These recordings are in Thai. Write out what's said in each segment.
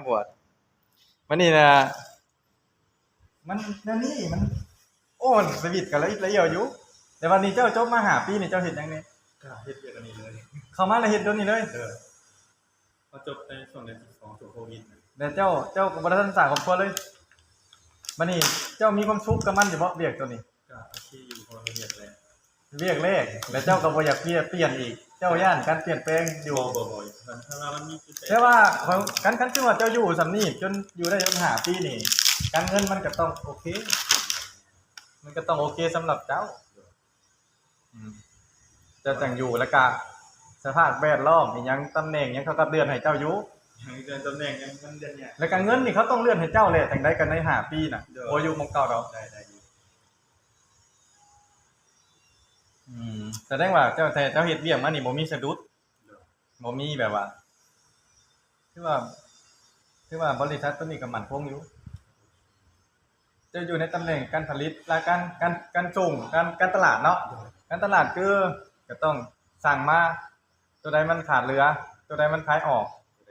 บวชมันนี่นะมันนั่นนี่มันโอ้มันสวิตกันแล้วอีกละเอียดอยู่แต่วันนี้เจ้าจบมาหาปีนี่เจ้าเห็นยังไงก็เฮ็ดเวียกอันนี้เลยเข้ามาแล้วเห็นโดนนี่เลยพอจบในช่วงเดือน12ช่วงโควิดแต่เจ้าก็บ่ได้ทันสร้างครอบครัวเลยบัดนี้เจ้ามีความสุขกับมันอยู่บ่เวียกตัวนี้ก็โอเคอยู่พอเรียกแล้วเวียกแรกแล้วเจ้าก็บ่อยากเปลี่ยนอีกเจ้าย่านการเปลี่ยนแปลงอยู่บ่อยมันถ้าว่ามันมีแต่ว่าคันคือว่าเจ้าอยู่สำนี้จนอยู่ได้จน5ปีนี่การเงินมันก็ต้องโอเคมันก็ต้องโอเคสำหรับเจ้าจะจังอยู่แล้วก็สภาพแวดล้อมอีหยังตำแหน่งหยังเขาก็เลื่อนให้เจ้าอยู่ยังเดือนตำแหน่งยังมันเดือนเนี่ยแล้วก็เงินนี่เขาต้องเลื่อนให้เจ้าแหละจังได๋กันใน5ปีน่ะบ่อยู่หม้องเก่าดอกได้อยู่แสดงว่าเจ้าเฮ็ดเวียกมานี่บ่มีสะดุดบ่มีแบบว่าคือว่าบริษัทตัวนี้ก็มั่นคงอยู่จะอยู่ในตำแหน่งการผลิตและการส่งการตลาดเนาะการตลาดคือก็ต้องสั่งมาตัวใดมันขาดเหลือตัวใดมันขายออก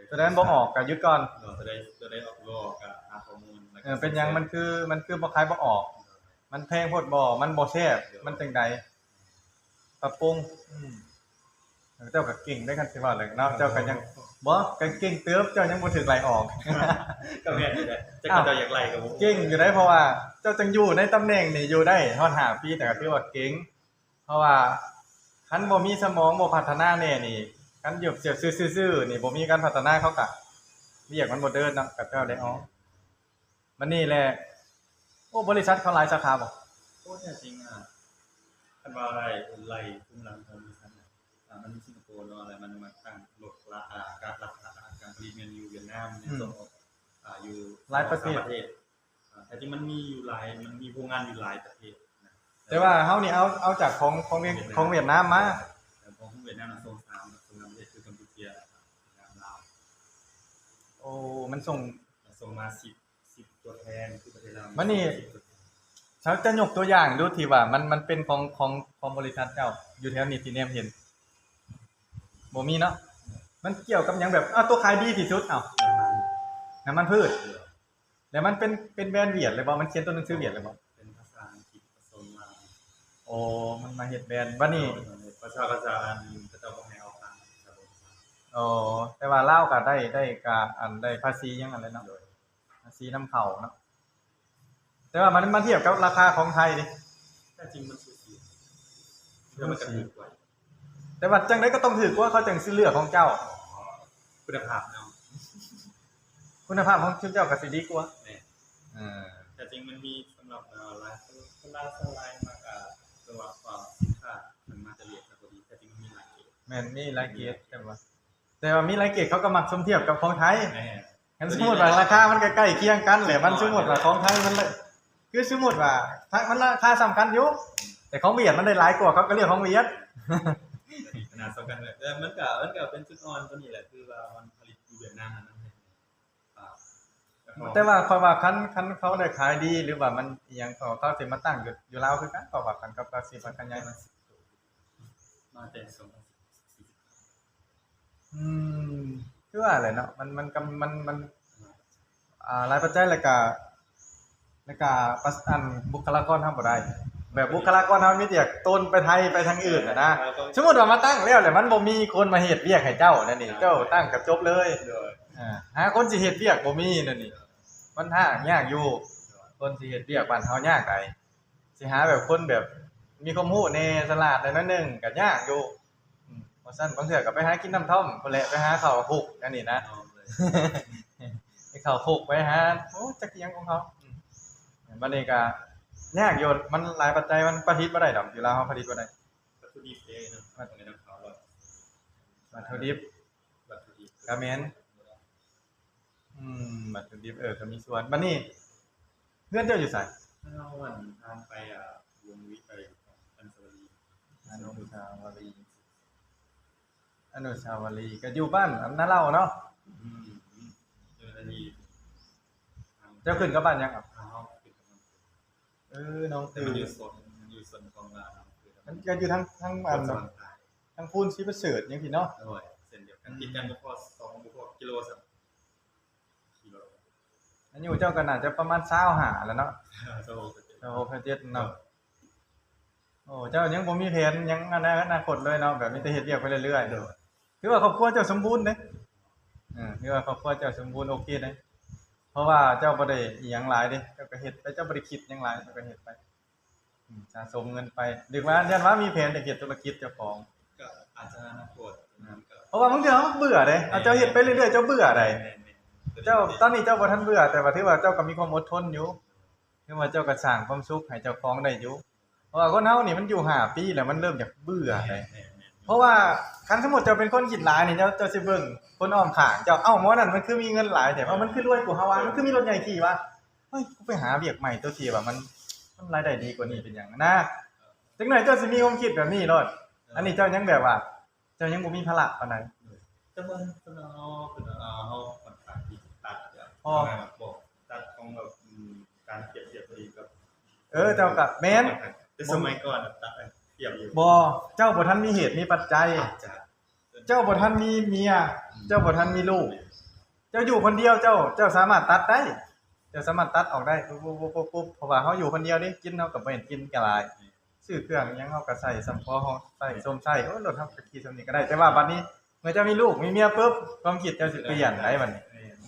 ตัวใดมันบ่ออกก็หยุดก่อนตัวใดออกก็หาข้อมูลเป็นหยังมันคือบ่ขายบ่ออกมันแพงโพดบ่มันบ่แซ่บมันจังได๋ปรับปรุงเจ้าก็เก่งได้คันสิว่าเลยเนาะเจ้าก็ยังบ่ก็เก่งเติบเจ้ายังบ่ถูกไล่ออกก็แม่นอยู่ได้จักเจ้าอยากไล่ก็บ่เก่งอยู่ได้เพราะว่าเจ้าจังอยู่ในตำแหน่งนี่อยู่ได้ฮอด5ปีแต่ก็ถือว่าเก่งเพราะว่าคันบ่มีสมองบ่พัฒนาแน่นี่คันอยู่เสียบซื่อๆนี่บ่มีการพัฒนาเขาก็เรียกมันบ่เดินเนาะก็เจ้าได้มันนี่แหละโอ้บริษัทเขาหลายสาขาบ่โอ้แท้จริงคันว่าไล่ภูมิหลังของบริษัทมันมีสิงคโปร์เนาะอะไรมันมาตั้งลดราคาการผลิตเงินอยู่เวียดนามเนี่ยส่งออกอยู่หลายประเทศแต่จริงมันมีอยู่หลายมันมีโรงงานอยู่หลายประเทศแต่ว่าเฮานี่เอาจากของเวียดนามมาแต่ของเวียดนามส่ง3ส่งประเทศคือกัมพูชาลาวโอ้มันส่งมา10ตัวแทนคือประเทศลาวมันนี่เขาจะยกตัวอย่างดูที่ว่ามันเป็นของบริษัทเจ้าอยู่แถวนี้ที่แนมเห็นบ่มีเนาะมันเกี่ยวกับหยังแบบตัวขายดีที่สุดน้ำมันพืชแล้วมันเป็นแบรนด์เวียดเลยบ่มันเขียนตัวหนังสือเวียดเลยบ่เป็นภาษาอังกฤษผสมมาโอ้มันมาเฮ็ดแบรนด์บัดนี้ภาษาอันก็จะบ่ให้เอาตามอ๋อแต่ว่าลาวก็ได้ก็ได้ภาษีหยังอันเลยเนาะภาษีนำเข้าเนาะแต่ว่ามันมาเทียบกับราคาของไทยดิแต่จริงมันสูสีแล้วมันก็ถูกกว่าแต่ว่าจังได๋ก็ต้องถือกว่าเขาจังสิเลือกของเจ้าคุณภาพเนาะคุณภาพของเจ้าก็สิดีกว่าแต่จริงมันมีสำหรับหลายคนลายมากตัวความสินค้ามันมาจะเรียกก็ดีแต่จริงมันมีหลายเกรดแม่นมีหลายเกรดแต่ว่ามีหลายเกรดเขาก็มักสมเทียบกับของไทยงั้นสมมุติว่าราคามันก็ใกล้เคียงกันแหละมันสมมุติว่าของไทยมันคือสมมุติว่ามันราคาสำคัญอยู่แต่ของเวียดมันได้หลายกว่าเขาก็เรียกของเวียดขนาดสำคัญเลยแต่มันก็เป็นจุดอ่อนตัวนี้แหละคือว่ามันผลิตอยู่เวียดนามนั่นแต่ว่าเพราะว่าคันเขาได้ขายดีหรือว่ามันอีหยังเขาสิมาตั้งอยู่ลาวคือกันเพราะว่าคันกับสิมันกันใหญ่มาแต่คือว่าอะไรเนาะมันหลายปัจจัยแล้วก็บุคลากรทำบ่ได้แบบบุคลากรเฮามีแต่ต้นไปไทยไปทางอื่นนะสมมุติว่ามาตั้งแล้วแหละมันบ่มีคนมาเฮ็ดเวียกให้เจ้านั่นนี่เจ้าตั้งก็จบเลยหาคนสิเฮ็ดเวียกบ่มีนั่นนี่มันยากอยู่คนสิเฮ็ดเวียกบ้านเฮายากไดสิหาแบบคนแบบมีความรู้แน่ฉลาดแน่นอนนึงก็ยากอยู่บ่ซั่นบางเทื่อก็ไปหากินน้ำท่อมพุ่นแหละไปหาข้าวคุกอันนี้นะไปข้าวคุกไปหาจักอิหยังของเขาบัดนี้ก็ยากอยู่มันหลายปัจจัยมันผลิตบ่ได้ดอกอยู่ลาวเฮาผลิตบ่ได้วัตถุดิบเองนะมันต้องได้เขาวัตถุดิบก็แม่นวัตถุดิบก็มีส่วนบัดนี้เพื่อนเจ้าอยู่ไสเราวันทางไปวงวิทย์ไปอนุสาวรีย์ก็อยู่บ้านนาเล่าเนาะเจ้าขึ้นกับบ้านยังครับน้องตื่นอยู่ส่วนของมันก็อยู่ทางพูนศรีประเสริฐจังซี่เนาะเส้นเดียวกันติดกันบ่พอ2บ่พอกิโล อายุเจ้าก็น่าจะประมาณ25แล้วเนาะ โซ่ 26 27เนาะโอ้เจ้ายังบ่มีแผนหยังอนาคตเลยเนาะแบบมีแต่เฮ็ดเวียกไปเรื่อยๆถือว่าครอบครัวเจ้าสมบูรณ์เด้ถือว่าครอบครัวเจ้าสมบูรณ์โอเคเด้เพราะว่าเจ้าบ่ได้อิหยังหลายเด้เจ้าก็เฮ็ดไปเจ้าบ่ได้คิดหยังหลายเจ้าก็เฮ็ดไปสะสมเงินไปนึกว่ายันว่ามีแผนจะเฮ็ดธุรกิจเจ้าของ ก็อาจจะอนาคตนั้นก็ เพราะว่าบางเทื่อเบื่อเด้เจ้าเฮ็ดไปเรื่อยๆเจ้าเบื่อได้เจ้าตอนนี้เจ้าบ่ทันเบื่อแต่ว่าถือว่าเจ้าก็มีความอดทนอยู่ถือว่าเจ้าก็สร้างความสุขให้เจ้าของได้อยู่เพราะว่าคนเฮานี่มันอยู่5ปีแล้วมันเริ่มจากเบื่อได้เพราะว่าคันสมมุติเจ้าเป็นคนคิดหลายนี่เจ้าสิเบิ่งคนอ้อมข้างเจ้าเอ้าหมอนั่นมันคือมีเงินหลายแต่ว่ามันคือรวยกว่าเฮาวะมันคือมีรถใหญ่ขี่วะเฮ้ยกูไปหาเวียกใหม่ตัวที่ว่ามันรายได้ดีกว่านี้เป็นหยังนะจังหน่อยเจ้าสิมีความคิดแบบนี้โลดอันนี้เจ้ายังแบบว่าเจ้ายังบ่มีพละปานใด แต่ว่าเอาค่อนข้างที่ตัดบอกตัดของแบบการเปรียบเทียบตัวเองกับ เจ้าก็แม่น แต่สมัยก่อนตัดเปรียบอยู่ บ่เจ้าบ่ทันมีเหตุมีปัจจัย จะ เจ้าบ่ทันมีเมียเจ้าบ่ทันมีลูกเจ้าอยู่คนเดียวเจ้าสามารถตัดได้เจ้าสามารถตัดออกได้ปุ๊บเพราะว่าเฮาอยู่คนเดียวนี่กินเฮาก็บ่เห็นกินก็หลายซื้อเครื่องหยังเฮาก็ใช้สำพอเฮาใช้ส้มใช้โอ้รถเฮาก็ขี่ส่ำนี้ก็ได้แต่ว่าบัดนี้เมื่อเจ้ามีลูกมีเมียปุ๊บความคิดเจ้าสิเปลี่ยนได้บัดนี้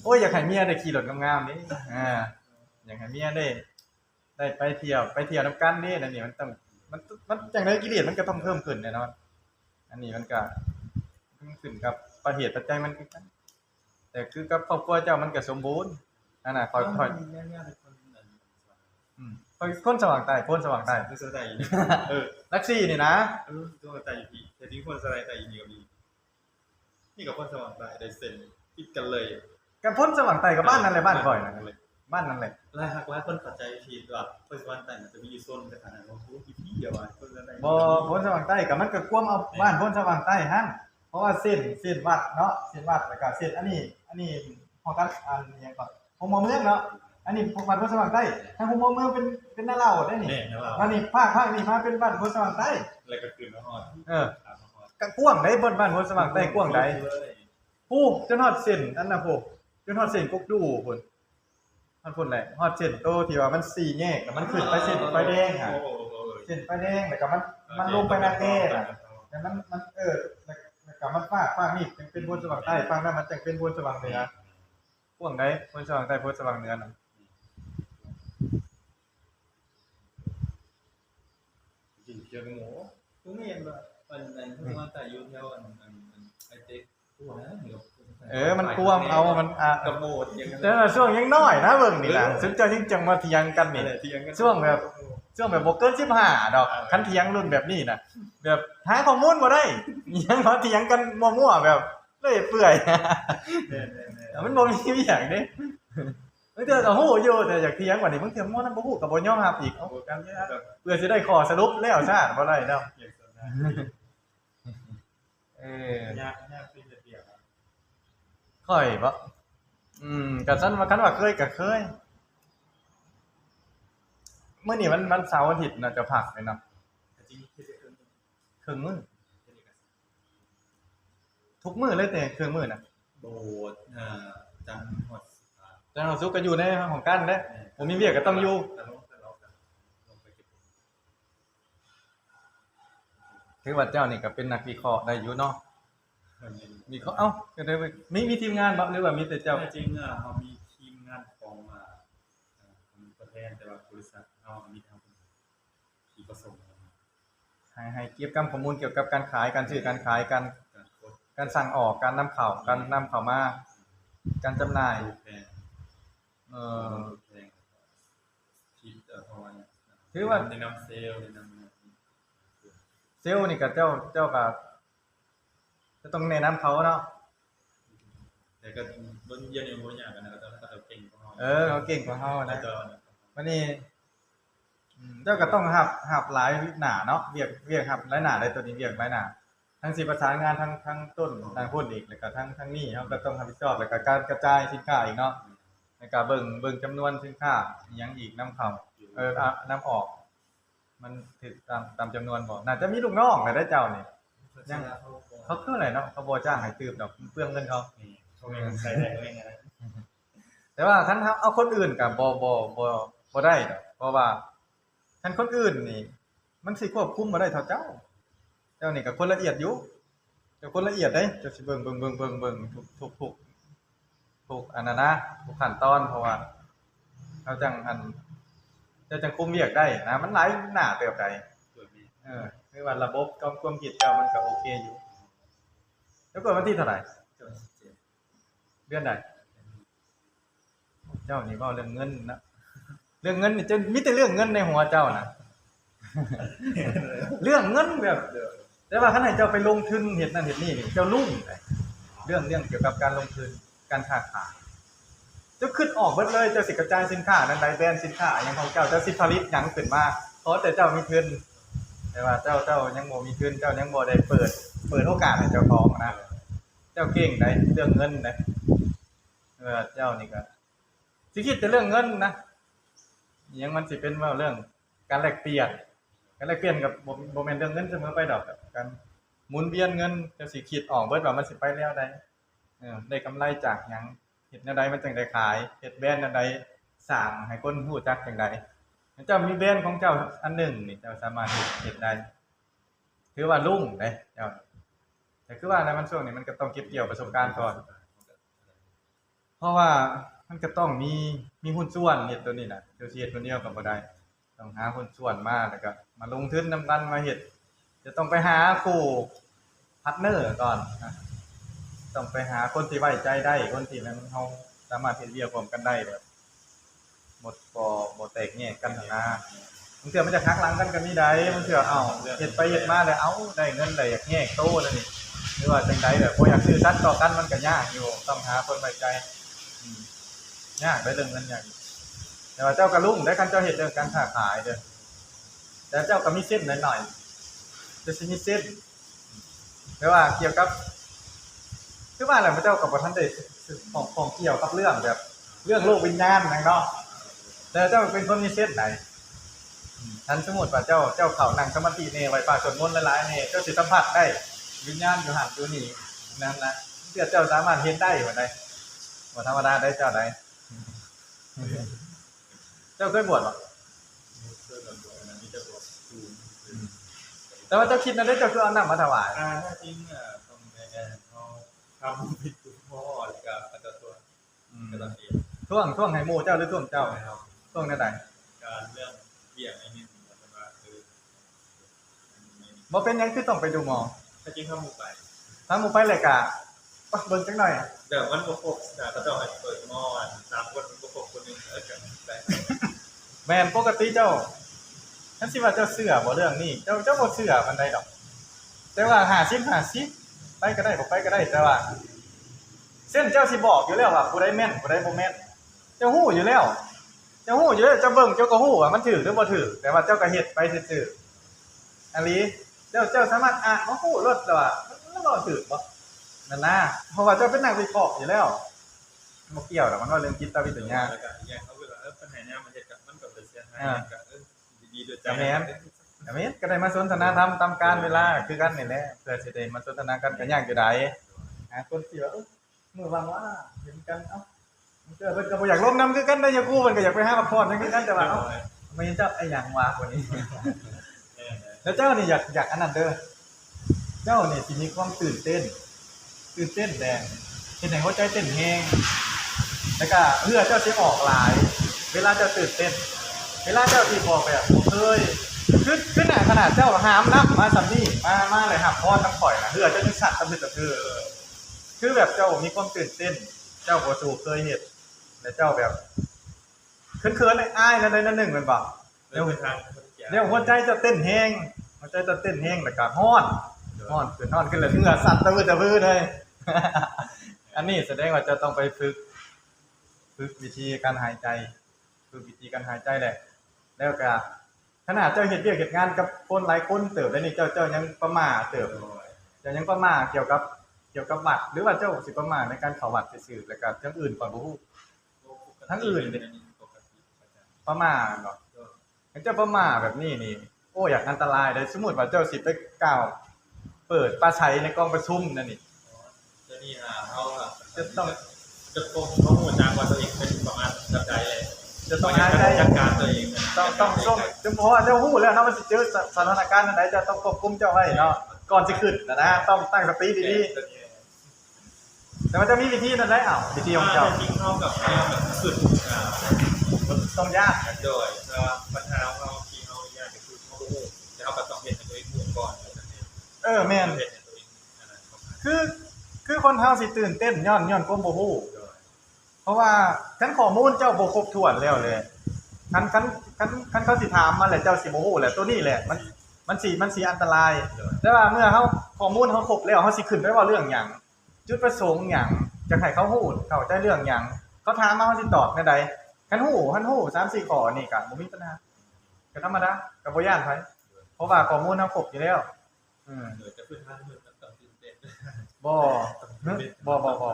โอ้ยอยากให้เมียได้ขี่รถงามๆนี่อยากให้เมียได้ไปเที่ยวนำกันนี่นั่นนี่มันต้องมันจังได๋กิเลสมันก็ต้องเพิ่มขึ้นแน่นอนอันนี้มันก็ขึ้นกับประเหตุปัจจัยมันคือกันแต่คือกับครอบครัวเจ้ามันก็สมบูรณ์นั่นน่ะค่อยๆคนสว่างใต้คนสว่างใต้ คือสไตล์ลักซี่นี่นะ ตัวสไตล์อยู่ที่แต่ที่คนสไตล์อยู่นี่นี่กับคนสว่างได้เซ็นติดกันเลย กันพ้นสว่างใต้กับบ้านนั่นแหละบ้านข่อยนั่นแหละบ้านนั่นแหละ หลายคนเข้าใจผิดว่าคนสว่างใต้มันจะมีอยู่โซนแต่ขนาดว่าโอ้ยพี่เดียวคนสว่างใต้ บ่พ้นสว่างใต้ก็มันก็กวมเอาบ้านพ้นสว่างใต้หั่นเพราะว่าเส้นวัดเนาะเส้นวัดแล้วก็เส้นอันนี้ของกันอันหยังก่อนของหมู่เมืองเนาะอันนี้พวกบ้านพ้นสว่างใต้ทางของหมู่เมืองเป็นนาเล่าได้นี่อันนี้ภาคนี้มาเป็นบ้านพ้นสว่างใต้ แล้วก็คืนมาฮอด ก็กว้างได้บนบ้านพ้นสว่างใต้กว้างได้ผู้จนฮอดเส้นอันน่ะผู้จนฮอดเส้นกกดูพุ่นมันพุ่นแหละฮอดเส้นโตที่ว่ามัน4แยกแล้วมันขึ้นไปเส้นไฟแดงอ่ะเส้นไฟแดงแล้วก็มันลงไปนาแก่น่ะแต่มันแล้วก็มันฟากนี่จังเป็นบนสว่างใต้ฟากนั้นมันจังเป็นบนสว่างเหนือกว้างได้บนสว่างใต้บนสว่างเหนือน่ะ จริงเชียงหมูทุกเมียนแบบมันทุกวันแต่อยู่แถวไอเต็กผู้นะเหมือน มันกวางเอามันกระโดดอย่างนั้น แต่ช่วงยังน้อยนะเบิ่งนี่ล่ะซึ่งเจ้าจริงจังมาเถียงกันนี่ช่วงแบบบ่เกิน15ดอกคันเถียงรุ่นแบบนี้น่ะแบบหาข้อมูลบ่ได้ยังมาเถียงกันมั่วๆแบบเลื่อยเปื่อยมันบ่มีอีหยังเด้บางเทื่อก็ฮู้อยู่แต่อยากเถียงกว่านี้บางเทื่อมั่วนั้นบ่ฮู้ก็บ่ยอมรับอีกเอากันเพื่อสิได้ข้อสรุปแล้วซะบ่ได้ดอกยากเป็นเดียว ค่อยบ่ก็ซั่นว่าคันว่าเคยก็เคยมื้อนี้มันเสาร์อาทิตย์น่ะจะพักเลยเนาะ จริงคือ ครึ่งมื้อทุกมื้อเลยแต่ครึ่งมื้อน่ะ โบดจังหวัด แต่เราสุกก็อยู่ในของกันเด้ผมมีเวียกก็ต้องอยู่ถือว่าเจ้านี่ก็เป็นนักวิเคราะห์ได้อยู่เนาะวิเคราะห์ก็ได้มีทีมงานบ่หรือว่ามีแต่เจ้าจริงเขามีทีมงานของประเทศแต่ว่าบริษัทเขามีทางที่ผสมให้เก็บข้อมูลเกี่ยวกับการขายการซื้อการขายการสั่งออกการนำเข้าการนำเข้ามาการจำหน่ายคิดประมาณถือว่าในนำเซลล์ในนำเซลล์นี่ก็เจ้าก็จะต้องแนะนำเขาเนาะแต่ก็โดนเยี่ยนอยู่บ่อย่างกันนะก็ต้องเก่งกว่าเฮาเขาเก่งกว่าเฮานะวันนี้เจ้าก็ต้องหับหลายหน้าเนาะเวียกหับหลายหน้าได้ตัวนี้เวียกหลายหน้าทั้งสิประสานงานทั้งต้นทางพูดอีกแล้วก็ทั้งนี้เฮาก็ต้องรับผิดชอบแล้วก็การกระจายสินค้าอีกเนาะแล้วก็เบิ่งจำนวนสินค้าอีหยังอีกนำเข้านำออกมันถูกตามจำนวนบ่น่าจะมีลูกน้องได้เจ้านี่ยังเขาคืออะไรเนาะเขาบ่จ้างให้ตืบดอกเปลืองเงินเขาเขาเองใส่ได้เองนะ แต่ว่าคันเอาคนอื่นก็บ่ได้ดอกเพราะว่าคันคนอื่นนี่มันสิควบคุมบ่ได้เท่าเจ้านี่ก็คนละเอียดอยู่เจ้าคนละเอียดเด้เจ้าสิเบิ่งทุกอันนั้นนะทุกขั้นตอนเพราะว่าเจ้าจังคุมเวียกได้นะมันหลายหน้าเติบใดคือว่าระบบความคิดเจ้ามันก็โอเคอยู่แล้วก็วันที่เท่าไหร่เดือนใดเจ้านี่เว้าเรื่องเงินนะเรื่องเงินนี่จะมีแต่เรื่องเงินในหัวเจ้าน่ะ เรื่องเงินแบบแต่ว่าคันให้เจ้าไปลงทุนเฮ็ดนั่นเฮ็ดนี่เจ้าลุ่งเรื่องเกี่ยวกับการลงทุนการค้าขายเจ้าคิดออกเบิดเลยเจ้าสิกระจายสินค้านั้นใดแบรนด์สินค้าหยังของเจ้าสิผลิตหยังขึ้นมาเพราะแต่เจ้ามีทุนแต่ว่าเจ้ายังบ่มีทุนเจ้ายังบ่ได้เปิดโอกาสให้เจ้าของนะเจ้าเก่งได้เรื่องเงินได้เจ้านี่ก็สิคิดแต่เรื่องเงินนะอิหยังมันสิเป็นว่าเรื่องการแลกเปลี่ยนกับบ่แม่นเรื่องเงินเสมอไปดอกการหมุนเวียนเงินเจ้าสิคิดออกเบิดว่ามันสิไปแล้วใดได้กำไรจากหยังเฮ็ดแนวใดมันจังได้ขายเฮ็ดแบรนด์อันใดสร้างให้คนรู้จักจังได๋เจ้ามีแบรนด์ของเจ้าอันหนึ่งนี่เจ้าสามารถเฮ็ดได้ถือว่ารุ่งเด้เจ้าแต่คือว่าในมันช่วงนี้มันก็ต้องเก็บเกี่ยวประสบการณ์ก่อนเพราะว่ามันก็ต้องมีหุ้นส่วนเฮ็ดตัวนี้น่ะเจ้าสิเฮ็ดคนเดียวก็บ่ได้ต้องหาหุ้นส่วนมาแล้วก็มาลงทุนนำกันมาเฮ็ดจะต้องไปหาคู่พาร์ทเนอร์ก่อนนะต้องไปหาคนที่ไว้ใจได้คนที่มันเฮาสามารถเฮ็ดเวียกร่วมกันได้แบบบ่แตกแยกกันนะบางเทื่อมันจะหักหลังกันก็มีได้บางเทื่อเอ้าเฮ็ดไปเฮ็ดมาแล้วเอ้าได้เงินได้อยากแยกโตแล้วนี่หรือว่าจังได๋แบบบ่อยากซื่อสัตย์ต่อกันมันก็ยากอยู่ต้องหาคนไว้ใจยากได้เรื่องเงินยากแต่ว่าเจ้าก็รุ่งได้คันเจ้าเฮ็ดเรื่องการค้าขายเด้อแต่เจ้าก็มีเส้นหน่อยๆจะสิมีเส้นแต่ว่าเกี่ยวกับคือว่าแหละพระเจ้าก็บ่ทันได้ของเกี่ยวกับเรื่องแบบเรื่องโลกวิญญาณนั่นเนาะแต่เจ้าเป็นคนมีเส้นไหนท่านสมมุติว่าเจ้าเข้านั่งสมาธินี่ไว้ป่าสวดมนต์หลายๆนี่เจ้าสิสัมผัสได้วิญญาณอยู่หั่นอยู่นี่นั่นนะเพื่อเจ้าสามารถเห็นได้ว่าได้บ่ธรรมดาได้เจ้าได้เจ้าเคยบวชบ่แต่ว่าเจ้าคิดนั่นได้เจ้าคือเอาน้ำมาถวาย ถ้าจริงต้องในเขาทำผิดคุณพ่อหรือกับอาจารย์ตัวก็ต้องเอง ช่วงให้หมู่เจ้าหรือช่วงเจ้าช่วงนั้นใด การเรื่องเบี่ยงไอ้นี่มันจะมาคือ บ่เป็นหยังคือต้องไปดูหมอ ถ้าจริงเข้าหมู่ไป ถ้าหมู่ไปเลยก็เบิ่งจักหน่อย เดี๋ยวมันประกบแต่ก็ต้องให้เปิดหม้อ3คนมันประกบคนนึงกันได้ แม่นปกติเจ้าฉันสิว่าเจ้าเชื่อบ่เรื่องนี้เจ้าบ่เชื่อปานใดดอกแต่ว่า50ไปก็ได้บ่ไปก็ได้แต่ว่าเส้นเจ้าสิบอกอยู่แล้วว่าผู้ใดแม่นผู้ใดบ่แม่นเจ้าฮู้อยู่แล้วเจ้าเบิ่งเจ้าก็ฮู้ว่ามันถูกหรือบ่ถูกแต่ว่าเจ้าก็เฮ็ดไปซื่อๆอันนี้เจ้าสามารถอ่านบ่ฮู้รถแล้วว่ามันบ่ถูกบ่นั่นนะเพราะว่าเจ้าเป็นนักวิเคราะห์อยู่แล้วบ่เกี่ยวดอกมันว่าเรื่องจิตวิทยา แล้วก็อย่างเขาเวลาปัญหาเนี่ยมันเฮ็ดกับมันก็เป็นเสียหายกับดีๆด้วยใจ แม่นก็ได้มาสนทนาธรรมตามกาลเวลาคือกันนี่แหละเพื่อสิได้มาสนทนากันก็ยากอยู่ใดคนสิว่ามื้อว่างว่าเห็นกันเอ้าเพิ่นก็บ่อยากร่วมนำคือกันได้อย่ากูเพิ่นก็อยากไปหาพักผ่อนคือกันแต่ว่าเอ้าไม่เห็นเจ้าไอ้หยังวะคนนี้แล้วเจ้านี่อยากอันนั้นเด้อเจ้านี่สิมีความตื่นเต้นแดงเฮ็ดให้หัวใจเต้นแรงแล้วก็เลือดเจ้าสิออกหลายเวลาเจ้าตื่นเต้นเวลาเจ้าที่บอกแบบบ่เคยขึ้นขนาดเจ้าหามน้ำมาซำนี้มาเลยหับพรน้ำข่อยน่ะเลือดเจ้าจังสั่นตะบึดตะคือคือแบบเจ้ามีความตื่นเต้นเจ้าบ่ถูกเคยเฮ็ดแล้วเจ้าแบบเขินๆอายๆนั่นนึงแม่นบ่เดี๋ยวหัวใจจะเต้นแรงแล้วก็ฮ้อนขึ้นแล้วเหงื่อสั่นตะบึดตะบือเลย อันนี้แสดงว่าจะต้องไปฝึกวิธีการหายใจแหละแล้วก็ขนาดเจ้าเฮ็ดเวียกเฮ็ดงานกับคนหลายคนเติบได้นี่เจ้ายังประมาทเติบเจ้ายังประมาทเกี่ยวกับวัดหรือว่าเจ้าสิประมาทในการเข้าวัดซื่อๆแล้วก็อย่างอื่นก่อนบ่ฮู้ทั้งอื่นประมาทเนาะเจ้าประมาทแบบนี้นี่โอ้อยากอันตรายได้สมมุติว่าเจ้าสิไปกล่าวเปิดปราชัยในกองประชุมนั่นนี่ จะนี่เฮาจะต้องจะโกงข้อมูลจากว่าตัวเองเป็นแบบ จะต้องหายใจ จัดการตัวเอง ต้องจำเพาะเจ้าฮู้แล้วเนาะมันสิเจอสถานการณ์อันใดจะต้องควบคุมเจ้าไว้เนาะก่อนสิขึ้นนะต้องตั้งสติดีๆแต่มันจะมีวิธีนั่นแหละวิธีของเจ้า จริงเข้ากับแบบสุดต้องยาก โดยปัญหาของเราที่เราอยากจะคือเขาแต่เขาก็ต้องเห็นตัวเองก่อน แม่นคือคนเฮาสิตื่นเต้นย้อนความบ่ฮู้เพราะว่าคันข้อมูลเจ้าบ่ครบถ้วนแล้วเลยคันเขาสิถามมาแล้วเจ้าสิบ่ฮู้แหละตัวนี้แหละมันสิอันตรายแต่ว่าเมื่อเฮาข้อมูลเฮาครบแล้วเฮาสิขึ้นไปว่าเรื่องหยังจุดประสงค์หยังจะให้เขาฮู้เข้าใจเรื่องหยังเขาถามมาเฮาสิตอบแนวใดคันฮู้ 3-4 ข้อนี่ก็บ่มีปัญหาก็ธรรมดาก็บ่ย้านไผเพราะว่าข้อมูลเฮาครบอยู่แล้วจะพื้นฐานมันต้องตื่นเต้นบ่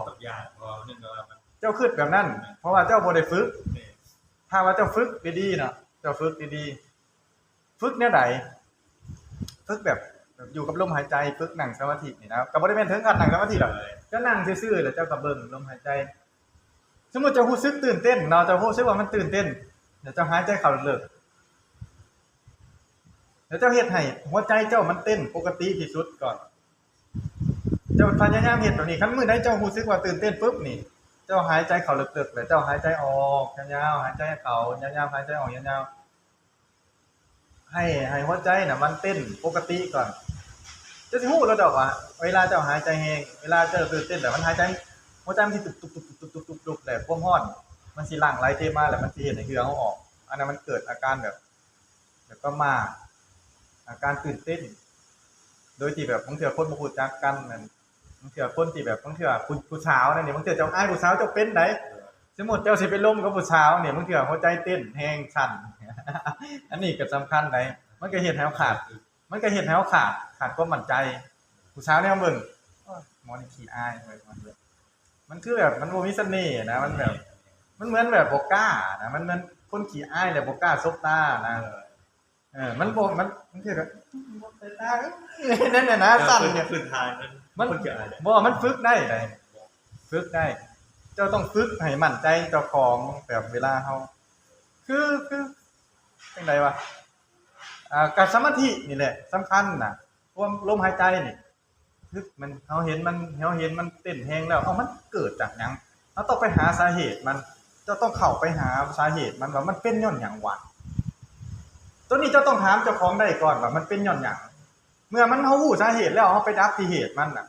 ตบยาพอนึงว่ามันเจ้าคิดแบบนั้นเพราะว่าเจ้าบ่ได้ฝึกถ้าว่าเจ้าฝึกดีๆเนาะเจ้าฝึกดีๆฝึกแนวใดฝึกแบบอยู่กับลมหายใจฝึกนั่งสมาธินี่นะก็บ่ได้แม่นถึงกับนั่งสมาธิหรอกก็นั่งซื่อๆแล้วเจ้าก็เบิ่งลมหายใจสมมุติเจ้ารู้สึกตื่นเต้นเนาะเจ้ารู้สึกว่ามันตื่นเต้นเดี๋ยวเจ้าหายใจเข้าลึกๆแล้วเจ้าเฮ็ดให้หัวใจเจ้ามันเต้นปกติที่สุดก่อนเจ้าพยายามเฮ็ดตัวนี้คันมื้อใดเจ้ารู้สึกว่าตื่นเต้นปึ๊บนี่เจ้าหายใจเข้าลึกๆแล้วเจ้าหายใจออกยาวๆหายใจเข้ายาวๆหายใจออกยาวๆให้หัวใจน่ะมันเต้นปกติก่อนเจ้าสิฮู้แล้วดอกว่าเวลาเจ้าหายใจแฮงเวลาเจ้าตื่นเต้นแล้วมันหายใจหัวใจมันสิตุบๆๆๆๆแล้วความร้อนมันสิหลั่งไหลเทมาแล้วมันสิเฮ็ดให้เหงื่อเฮาออกอันนั้นมันเกิดอาการแบบประมาทอาการตื่นเต้นโดยที่แบบบางเทื่อคนบ่รู้จักกันนั่นบางเทื่อคนที่แบบบางเทื่อผู้สาวนั่นนี่บางเทื่อเจ้าอ้ายผู้สาวเจ้าเป็นไดสมมุติเจ้าสิไปล้มกับผู้สาวนี่บางเทื่อหัวใจเต้นแฮงสั่นอันนี้ก็สำคัญไดมันก็เฮ็ดให้เราขาดความมั่นใจผู้สาวแนวเบิ่งหมอนี่ขี้อายมันคือแบบมันบ่มีเสน่ห์นะมันแบบมันเหมือนแบบบ่กล้านะมันเหมือนคนขี้อายแล้วบ่กล้าสบตานะมันบ่มันคือแบบบ่ใส่ตานั่นน่ะนะสั่นเนี่ยพื้นฐานมันมันฝึกได้เจ้าต้องฝึกให้มั่นใจเจ้าของแบบเวลาเฮาคือจังได๋วะการสมาธินี่แหละสำคัญน่ะความลมหายใจนี่คือมันเฮาเห็นมันเต้นแรงแล้วมันเกิดจากหยังเฮาต้องไปหาสาเหตุมันเจ้าต้องเข้าไปหาสาเหตุมันว่ามันเป็นย้อนหยังวะตัวนี้เจ้าต้องถามเจ้าของได้ก่อนว่ามันเป็นย้อนหยังเมื่อมันเฮารู้สาเหตุแล้วเฮาไปดับที่เหตุมันน่ะ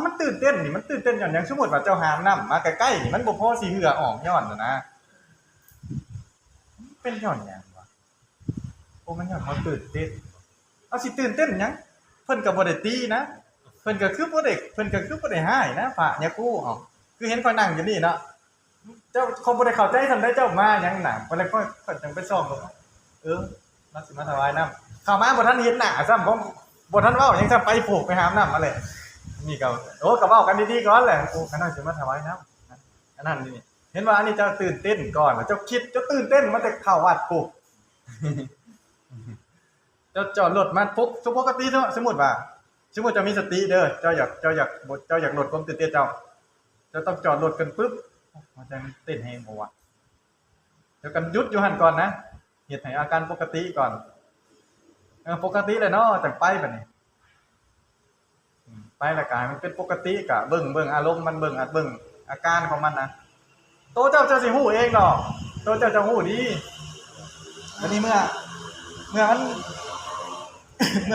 มันตื่นเต้นนี่มันตื่นเต้นย้อนหยังสมมุติว่าเจ้าหามน้ำมาใกล้ๆนี่มันบ่พอสิเหงื่อออกย้อนนะเป็นย้อนหยังวะมันย้อนเฮาตื่นเต้นเอาสิตื่นเต้นหยังเพิ่นก็บ่ได้ตีนะเพิ่นก็คือบ่ได้ห้ายนะพระเนี่ยกูคือเห็นข่อยนั่งอยู่นี่เนาะเจ้าคงบ่ได้เข้าใจทำได้เจ้ามาหยังน่ะบ่ได้ค่อยจังไปซ่อมมาสิมาถวายน้ำเข้ามาบ่ทันเห็นหน้าซ้ำของบ่ทันเว้าหยังซ้ำไปผูกไปหามน้ำมาเลยนี่ก็ก็เว้ากันดีๆก่อนแหละกูคันนั้นสิมาถวายน้ำอันนั้นนี่เห็นว่าอันนี้เจ้าตื่นเต้นก่อนเจ้าคิดเจ้าตื่นเต้นมันจะเข้าวัดปุ๊บเจ้าจอดรถมาปุ๊บปกติสมมุติจะมีสติเด้อเจ้าอยากลดความตื่นเต้นเจ้าต้องจอดรถกันปุ๊บมันจะเต้นแฮงบ่วะเดี๋ยวกันหยุดอยู่หั่นก่อนนะเฮ็ดให้อาการปกติก่อนปกติเลยเนาะจังไปบัดนี้ไปแล้วก็ให้มันเป็นปกติก็เบิ่งอารมณ์มันเบิ่งอาการของมันนะโตเจ้าสิฮู้เองดอกโตเจ้าจะฮู้ดีอันนี้เมื่อ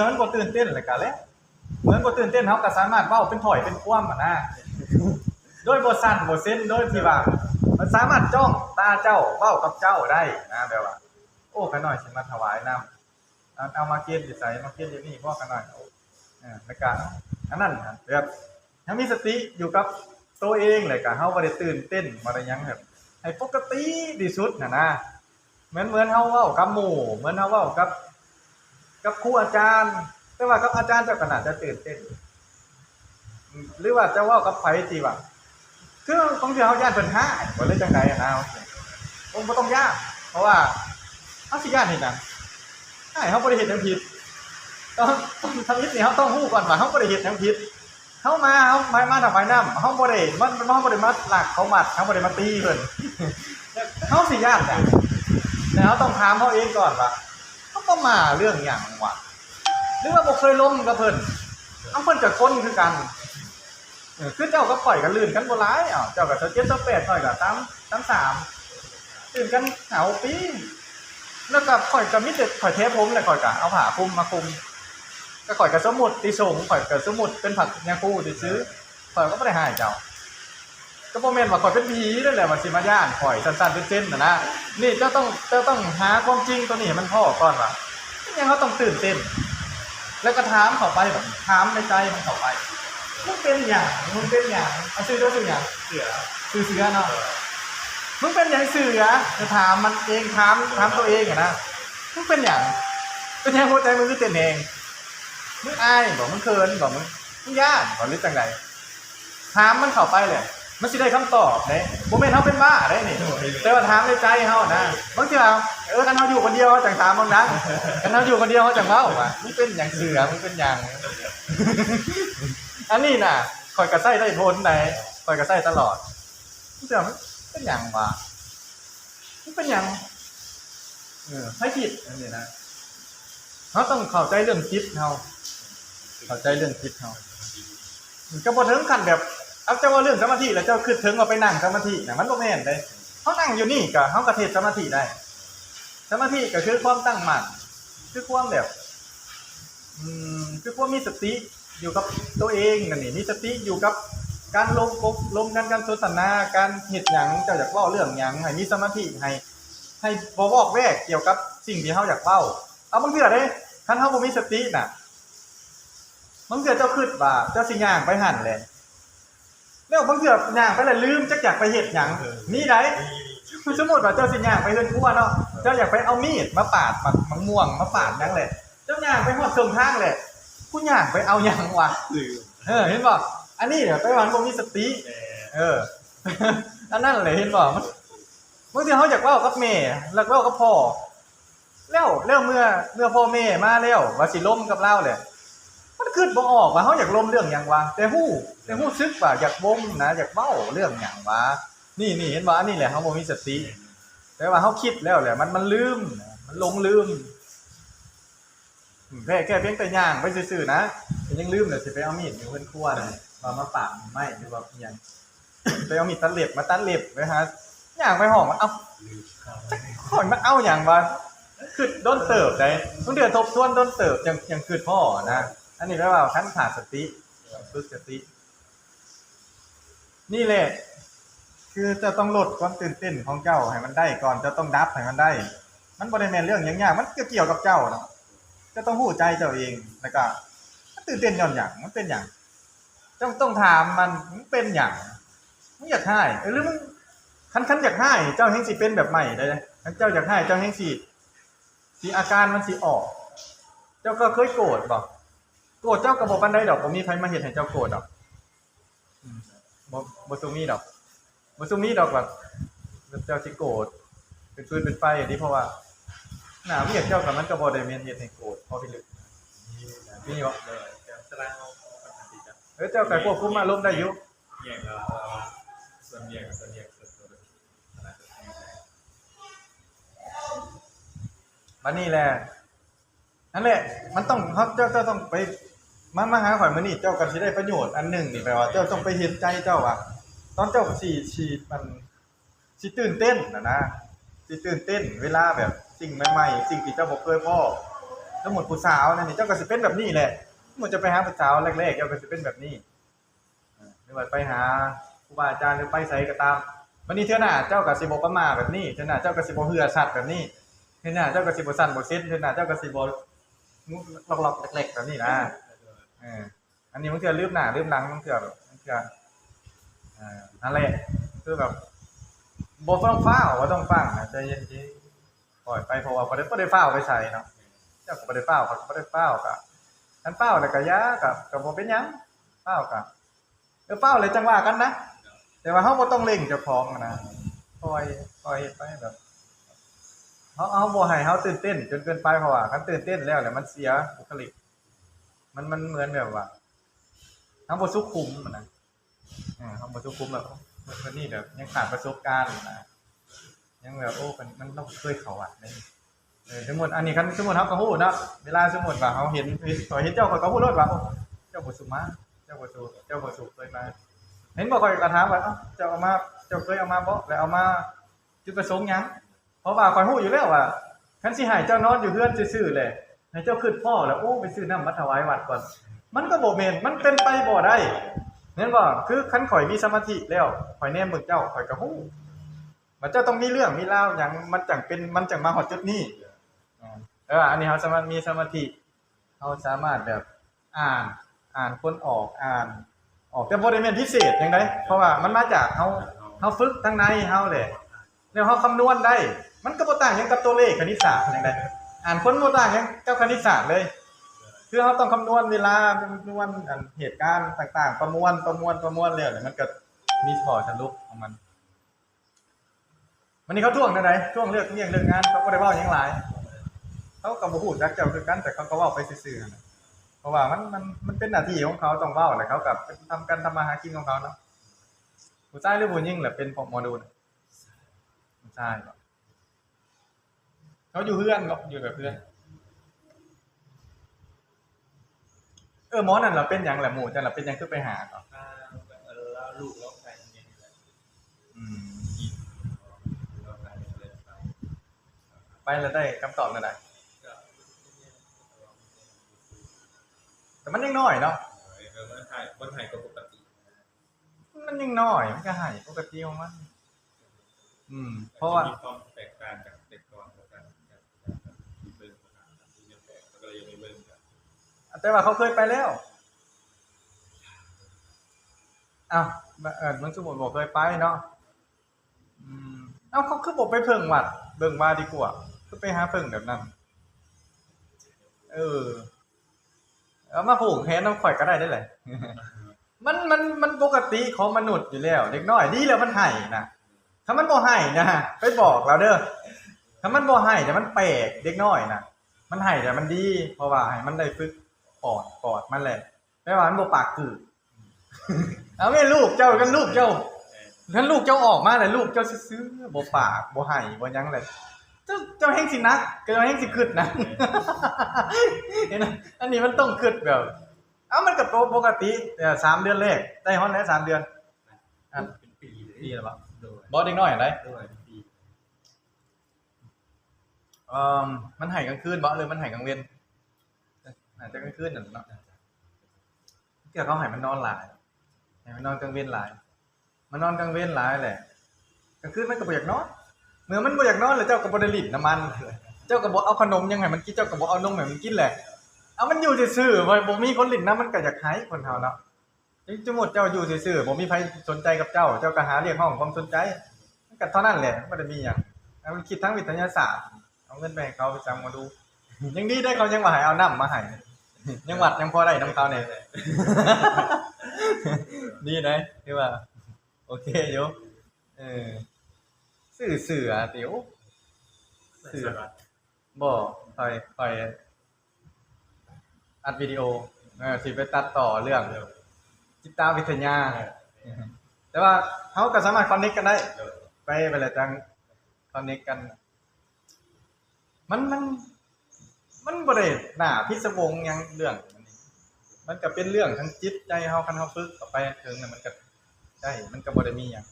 มันบ่ตื่นเต้นแล้วก็แล้วเหมือนบ่ตื่นเต้นเฮาก็สามารถเว้าเป็นถ้อยเป็นความอ่ะนะโดยบ่สั่นบ่เซ็นโดยที่ว่ามันสามารถจ้องตาเจ้าเว้ากับเจ้าได้นะแบบว่าโอ้ขน้อยสิมาถวายน้ำเอามาเก็บอยู่ไสมาเก็บอยู่นี่บ่ขน้อยแล้วก็อันนั้นแบบถ้ามีสติอยู่กับตัวเองเลยก็เฮาบ่ได้ตื่นเต้นบ่ได้หยังแบบให้ปกติที่สุดน่ะนะเหมือนเฮาเว้ากับหมู่เหมือนเฮาเว้ากับครูอาจารย์แต่ว่ากับอาจารย์เจ้าก็น่าจะตื่นเต้นหรือว่าจะเว้ากับไผที่ว่าคือบางทีเฮาย้านเพิ่นหายบ่เลยจังได๋นะบ่ต้องย้านเพราะว่าเฮาสิย้านเฮ็ดหยังเฮาบ่ได้เฮ็ดหยังผิดต้องทำผิดนี่เฮาต้องฮู้ก่อนว่าเฮาบ่ได้เฮ็ดหยังผิดเฮามาถวายน้ำเฮาบ่ได้มาลักเขามัดเฮาบ่ได้มาตีเพิ่นเฮาสิย้านจ้ะ แต่เราต้องถามเขาเองก่อนว่าเขาก็มาเรื่องอย่างวะหรือว่าบ่เคยล้มกับเพิ่นเอาเพิ่นกับคนคือกันคือเจ้าก็ปล่อยกันลื่นกันบ่ร้ายเจ้าก็7 8ข่อยก็3 ตื่นกันหาปีแล้วก็ข่อยก็มีแต่ข่อยเทผมแล้วข่อยก็เอาผ้าคลุมมาคลุมก็ข่อยก็สมมุติติส่งข่อยก็สมมุติเป็นผักยาคูซื้อข่อยก็บ่ได้หายเจ้าก็บ่แม่นว่าข่อยเป็นผีนั่นแหละว่าสิมาย่านข่อยสั้นๆเป็นเส้นน่ะนะนี่เจ้าต้องหาความจริงตัวนี้ให้มันพอก่อนว่ายังเขาต้องตื่นเต้นแล้วก็ถามเข้าไปแบบถามในใจมันเข้าไปมึงเป็นหยังเอาชื่อเจ้าชื่อหยัง เสือ ชื่อเสือเนาะมึงเป็นหยังเสือจะถามมันเองถามตัวเองนะมึงเป็นหยังหัวใจมึงคือเต้นเองมึงอายบอกมึงเขินบอกมึงย่านบอกหรือจังไดถามมันเข้าไปเลยมันสิได้คำตอบเด้บ่แม่นเฮาเป็นบ้าเด้นี่แต่ว่าถามในใจเฮานะบางทีว่าคันเฮาอยู่คนเดียวจังถามมึงนะคันเฮาอยู่คนเดียวเฮาจังเว้าว่ามึงเป็นหยังเสือมึงเป็นหยังอันนี้น่ะข่อยก็ใช้ได้พ้นได้ข่อยก็ใช้ตลอดเสือมันเป็นหยังวะมันเป็นหยังให้คิดอันนี้นะเฮาต้องเข้าใจเรื่องจิตเฮาเข้าใจเรื่องจิตเฮาก็บ่ถึงขั้นแบบเอาเจ้าว่าเรื่องสมาธิแล้วเจ้าคิดถึงเอาไปนั่งสมาธิน่ะมันบ่แม่นเด้เฮานั่งอยู่นี่ก็เฮาก็เทศสมาธิได้สมาธิก็คือความตั้งมั่นคือความแบบคือความมีสติอยู่กับตัวเองนั่นนี่มีสติอยู่กับการลมกันการสนทนาการเฮ็ดหยังเจ้าอยากเว้าเรื่องหยังให้มีสมาธิให้บ่วอกแวกเกี่ยวกับสิ่งที่เฮาอยากเว้าเอาบางเทื่อเด้คันเฮาบ่มีสติน่ะบางเทื่อเจ้าคิดว่าเจ้าสิย่างไปหั่นแหละแล้วบางเทื่อย่างไปแล้วลืมจักอยากไปเฮ็ดหยังนี่ได้สมมุติว่าเจ้าสิย่างไปเฮือนครัวเนาะเจ้าอยากไปเอามีดมาปาดมะม่วงมาปาดหยังแหละเจ้าย่างไปฮอดตรงทางแหละกูย่างไปเอาหยังวะเห็นบ่อันนี้เดี๋ยวไปว่าบ่มีสติอันนั้นแหละเห็นบ่มันบางทีเฮาอยากเว้ากับแม่แล้วเว้ากับพ่อแล้วเมื่อพ่อแม่มาแล้วว่าสิล้มกับเราแหละมันคิดบ่ออกว่าเฮาอยากล้มเรื่องหยังวะแต่ฮู้ซึกว่าอยากบ่มนะอยากเว้าเรื่องหยังวะนี่เห็นบ่อันนี้แหละเฮาบ่มีสติแต่ว่าเฮาคิดแล้วแหละมันลืมมันหลงลืมแค่เพียงแต่ย่างไปซื่อๆนะยังลืมเลยสิไปเอามีดอยู่เพิ่นครัวน่ะมาปาดไม้หรือว่าอีหยังไปเอามีดตัดเล็บมาตัดเล็บไปหาย่างไปห้องมันเอ้าข่อยมันเอาหยังวะคิดโดนเติบได้ต้องเดือดทบทวนโดนเติบยังคิดพ่อนะอันนี้แปลว่าท่านขาดสติฝึกสตินี่แหละคือจะต้องลดความตื่นเต้นของเจ้าให้มันได้ก่อนจะต้องดับให้มันได้มันบ่ได้แม่นเรื่องยากๆมันเกี่ยวกับเจ้าเนาะจะต้องรู้ใจเจ้าเองแล้วก็ตื่นเต้นย้อนหยังมันเป็นหยังต้องถามมันเป็นหยังมึงอยากให้หรือมึงคันอยากให้เจ้าแฮงสิเป็นแบบใหม่ได้คันเจ้าอยากให้เจ้าแฮงสิอาการมันสิออกเจ้าก็เคยโกรธบ่โกรธเจ้าก็บ่ปานใดดอกบ่มีไผมาเฮ็ดให้เจ้าโกรธดอกบ่ซุมีดอกว่าเจ้าสิโกรธเป็นฟืนเป็นไฟอย่างนี้เพราะว่าหน้าเวียกเจ้ากับมันก็บ่ได้แม่นเฮ็ดให้โกรธพอพิลึกมีบ่สลายเอาปกติจ้ะเจ้าก็ควบคุมอารมณ์ได้อยู่แยกแล้วส่วนแยกส่วนตัวอะไรมันนี่แหละนั่นแหละมันต้องเจ้าต้องไปมาหาข่อยมื้อนี้เจ้าก็สิได้ประโยชน์อันนึงนี่แปลว่าเจ้าต้องไปเห็นใจเจ้าอ่ะตอนเจ้าสิมันสิตื่นเต้นนะสิตื่นเต้นเวลาแบบสิ่งใหม่ๆสิ่งที่เจ้าบ่เคยพบสมมุติผู้สาวนั่นนี่เจ้าก็สิเป็นแบบนี้แหละสมมุติจะไปหาผู้สาวแรกๆเจ้าก็สิเป็นแบบนี้หรือว่าไปหาครูบาอาจารย์หรือไปไสก็ตามวันนี้เทื่อหน้าเจ้าก็สิบ่ประมาทแบบนี้เทื่อหน้าเจ้าก็สิบ่เหือสัตว์แบบนี้เทื่อหน้าเจ้าก็สิบ่สั่นบ่เซ็นเทื่อหน้าเจ้าก็สิบ่หลอกๆเล็กๆแบบนี้นะอันนี้มันเทื่อลืมหน้าลืมหลังมันเทื่อแบบมันเทื่อนั่นแหละคือแบบบ่ต้องฟ้าวบ่ต้องฟังนะใจเย็นๆปล่อยไปเพราะว่าบ่ได้ฟ้าวไปใส่เนาะเจ้าก็บ่ได้ฟ้าวเขาก็บ่ได้ฟ้าวก็คันฟ้าวแล้วก็อย่าก็บ่เป็นหยังฟ้าวก็ฟ้าวเลยจังว่ากันนะแต่ว่าเฮาบ่ต้องเร่งเจ้าของนะปล่อยเฮ็ดไปแบบเฮาบ่ให้เฮาตื่นเต้นจนเกินไปเพราะว่าคันตื่นเต้นแล้วเนี่ยมันเสียบุคลิกมันเหมือนแบบว่าเฮาบ่สุขุมนะเฮาบ่สุขุมแบบวันนี้แบบยังขาดประสบการณ์นะ ยังแบบโอ้มันต้องเคยเข้าวัดได้สมมุติอันนี้คันสมมุติเฮาก็ฮู้เนาะเวลาสมมุติว่าเฮาเห็นข่อยเห็นเจ้าข่อยก็ฮู้รถว่าโอ้เจ้าบ่สุมาเจ้าบ่สุเคยมาเห็นบ่ข่อยก็ถามว่าเอ้าเจ้าเอามาเจ้าเคยเอามาบ่แล้วเอามาจุดประสงค์หยังเพราะว่าข่อยฮู้อยู่แล้วว่าคันสิให้เจ้านอนอยู่เฮือนซื่อๆแหละให้เจ้าคิดพ่อแล้วโอ้ไปซื้อน้ำมาถวายวัดก่อนมันก็บ่แม่นมันเป็นไปบ่ได้แม่นบ่คือคันข่อยมีสมาธิแล้วข่อยแนมเบิ่งเจ้าข่อยก็ฮู้ว่าเจ้าต้องมีเรื่องมีราวหยังมันจังเป็นมันจังมาฮอดจุดนี้อันนี้เฮาสามารถมีสมาธิเฮาสามารถแบบอ่านคนออกแต่บ่ได้แม่นพิเศษจังได๋เพราะว่ามันมาจากเฮาฝึกทางในเฮาแหละแล้วเฮาคำนวณได้มันก็บ่ต่างหยังกับตัวเลขคณิตศาสตร์จังได๋อ่านคนบ่ต่างหยังกับคณิตศาสตร์เลยคือเฮาต้องคำนวณเวลาคำนวณเหตุการณ์ต่างๆประมวลแล้วเนี่ยมันก็มีข้อสรุปของมันวันนี้เขาท่วงจังได๋ท่วงเรื่องงานเขาบ่ได้เว้าหยังหลายเขาก็บ่ฮู้จักเจ้าคือกันแต่เขาก็เว้าไปซื่อๆนั่นแหละเพราะว่ามันเป็นหน้าที่ของเขาต้องเว้าแหละเขาก็ทำกันทำมาหากินของเขาเนาะผู้ชายหรือผู้หญิงแหละเป็นพวกหมอดูน่ะผู้ชายบ่เขาอยู่เฮือนเนาะอยู่กับเพื่อนหมอนั่นล่ะเป็นหยังแหละหมู่จังล่ะเป็นหยังคือไปหาเขาแล้วลูกแล้วใครเนี่ยนี่แหละอืมยิงแล้วใครเลยไปแล้วได้คำตอบนั่นแหละแต่มันยังน้อยเนาะคนไทยก็ปกติมันยังน้อยมันก็ให้ปกติของมันเพราะว่ามีความแตกต่างจากเด็กก่อนแล้วกันมีเบิ่งที่ยังแตกก็เลยยังไม่เบิ่งกันแต่ว่าเขาเคยไปแล้วอ้าวมันสมมุติบ่เคยไปเนาะเอ้าเขาคือบ่ไปเพิ่งวัดเบิ่งว่าดีกว่าคือไปหาเพิ่งแบบนั้นเอามาผูกแขนน้ำข่อยก็ได้แหละ มันปกติของมนุษย์อยู่แล้วเด็กน้อยดีแล้วมันให้นะถ้ามันบ่ให้นะไปบอกเราเด้อถ้ามันบ่ให้แต่มันแปลกเด็กน้อยนะมันให้แต่มันดีเพราะว่าให้มันได้ฝึกปอดมันแหละไม่ว่ามันบ่ปากคือ เอาแม่ลูกเจ้ากันลูกเจ้าถ้าลูกเจ้าออกมาแล้วลูกเจ้าซื่อๆบ่ปากบ่ให้บ่หยังเลยเจ้าแห่งสินักเจ้าแห่งสิคิดนะ เห็นอันนี้มันต้องคิดแบบมันก็ปกติ3เดือนแรกได้ฮอดแล้ว3เดือนเป็นปีแล้วบ่บ่เด็กน้อยอันใดปีมันให้กลางคืนบ่หรือมันให้กลางเว้นอาจจะกลางคืนนั่นเนาะเกี่ยวเขาให้มันนอนหลายให้มันนอนกลางเว้นหลายมันนอนกลางเว้นหลายแหละกลางคืนมันก็บ่อยากนอนเมื่อมันบ่อยากนอนแล้วเจ้าก็บ่ได้รีดน้ำมันเจ้าก็บ่เอาขนมยังให้มันกินเจ้าก็บ่เอานมให้มันกินแหละเอามันอยู่ซื่อๆบ่มีคนลิ้นน้ำมันก็อยากให้คนเฮาเนาะจังหมดเจ้าอยู่ซื่อๆบ่มีใครสนใจกับเจ้าก็หาเรียกร้องความสนใจมันก็เท่านั้นแหละบ่ได้มีหยังมันคิดทางวิทยาศาสตร์เอาเงินไปให้เขาไปจังมาดูยังดีได้เขายังว่าให้เอาน้ำมาให้ยังวัดยังพอได้นำเขาเนี่ยดีนะคือว่าโอเคอยู่สื่อเดี๋ยวสื่อบ่ค่อยอัดวิดีโอสิไปตัดต่อเรื่องจิตวิทยาแต่ว่าเฮาก็สามารถคอนเนคกันได้ไปแล้วจังคอนเนคกันมันบ่ได้น่าพิศวงหยังเรื่องมันก็เป็นเรื่องทั้งจิตใจเฮาคันเฮาฝึกต่อไปถึงมันก็ได้มันก็บ่ได้มีหยัง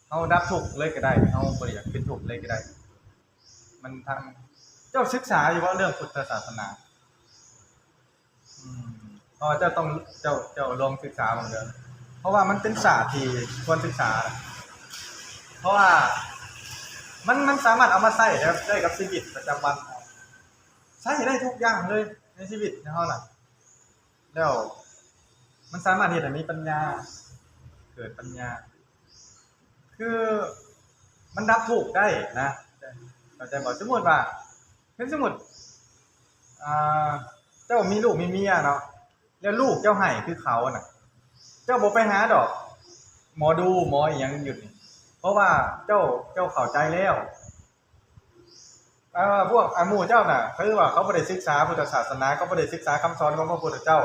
เฮาดับทุกข์เลยก็ได้เฮาบ่ได้อยากเป็นทุกข์เลยก็ได้มันทางเจ้าศึกษาอยู่ว่าเรื่องพุทธศาสนาเจ้าต้องเจ้าลองศึกษาบ้างเด้อเพราะว่ามันเป็นศาสตร์ที่ควรศึกษาเพราะว่ามันสามารถเอามาใช้ได้กับชีวิตประจำวันใช้ได้ทุกอย่างเลยในชีวิตเฮาน่ะแล้วมันสามารถเฮ็ดให้มีปัญญาเกิดปัญญาคือมันดับทุกข์ได้นะเข้าใจบ่สมมุติว่าสมมุติเจ้ามีลูกมีเมียเนาะแล้วลูกเจ้าให้คือเขาน่ะเจ้าบ่ไปหาดอกหมอดูหมออีหยังอยู่นี่เพราะว่าเจ้าเข้าใจแล้วพวกหมู่เจ้าน่ะคือว่าเขาบ่ได้ศึกษาพุทธศาสนาเขาบ่ได้ศึกษาคำสอนของพระพุทธเจ้า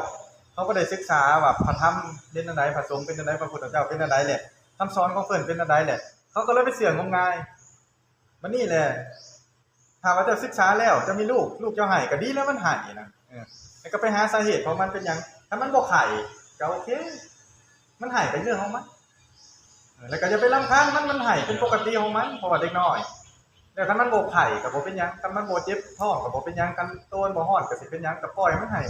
เขาบ่ได้ศึกษาว่าพระธรรมเป็นจังได๋พระสงฆ์เป็นจังได๋พระพุทธเจ้าเป็นจังได๋แหละคำสอนของเพิ่นเป็นจังได๋แหละเขาก็เลยไปเสื่อมงมงาย มันนี่แหละถ้าว่าเจ้าศึกษาแล้วจะมีลูกเจ้าให้ก็ดีแล้วมันให้นะแล้วก็ไปหาสาเหตุของมันเป็นหยังถ้ามันบ่ไข่ก็โอเคมันให้ไปเรื่องของมันแล้วก็อย่าไปรำคาญมันให้เป็นปกติของมันเพราะว่าเด็กน้อยแล้วถ้ามันบ่ไข่ก็บ่เป็นหยังถ้ามันบ่เจ็บท้องก็บ่เป็นหยังกันโตนบ่ฮ้อนก็สิเป็นหยังก็ปล่อยมันให้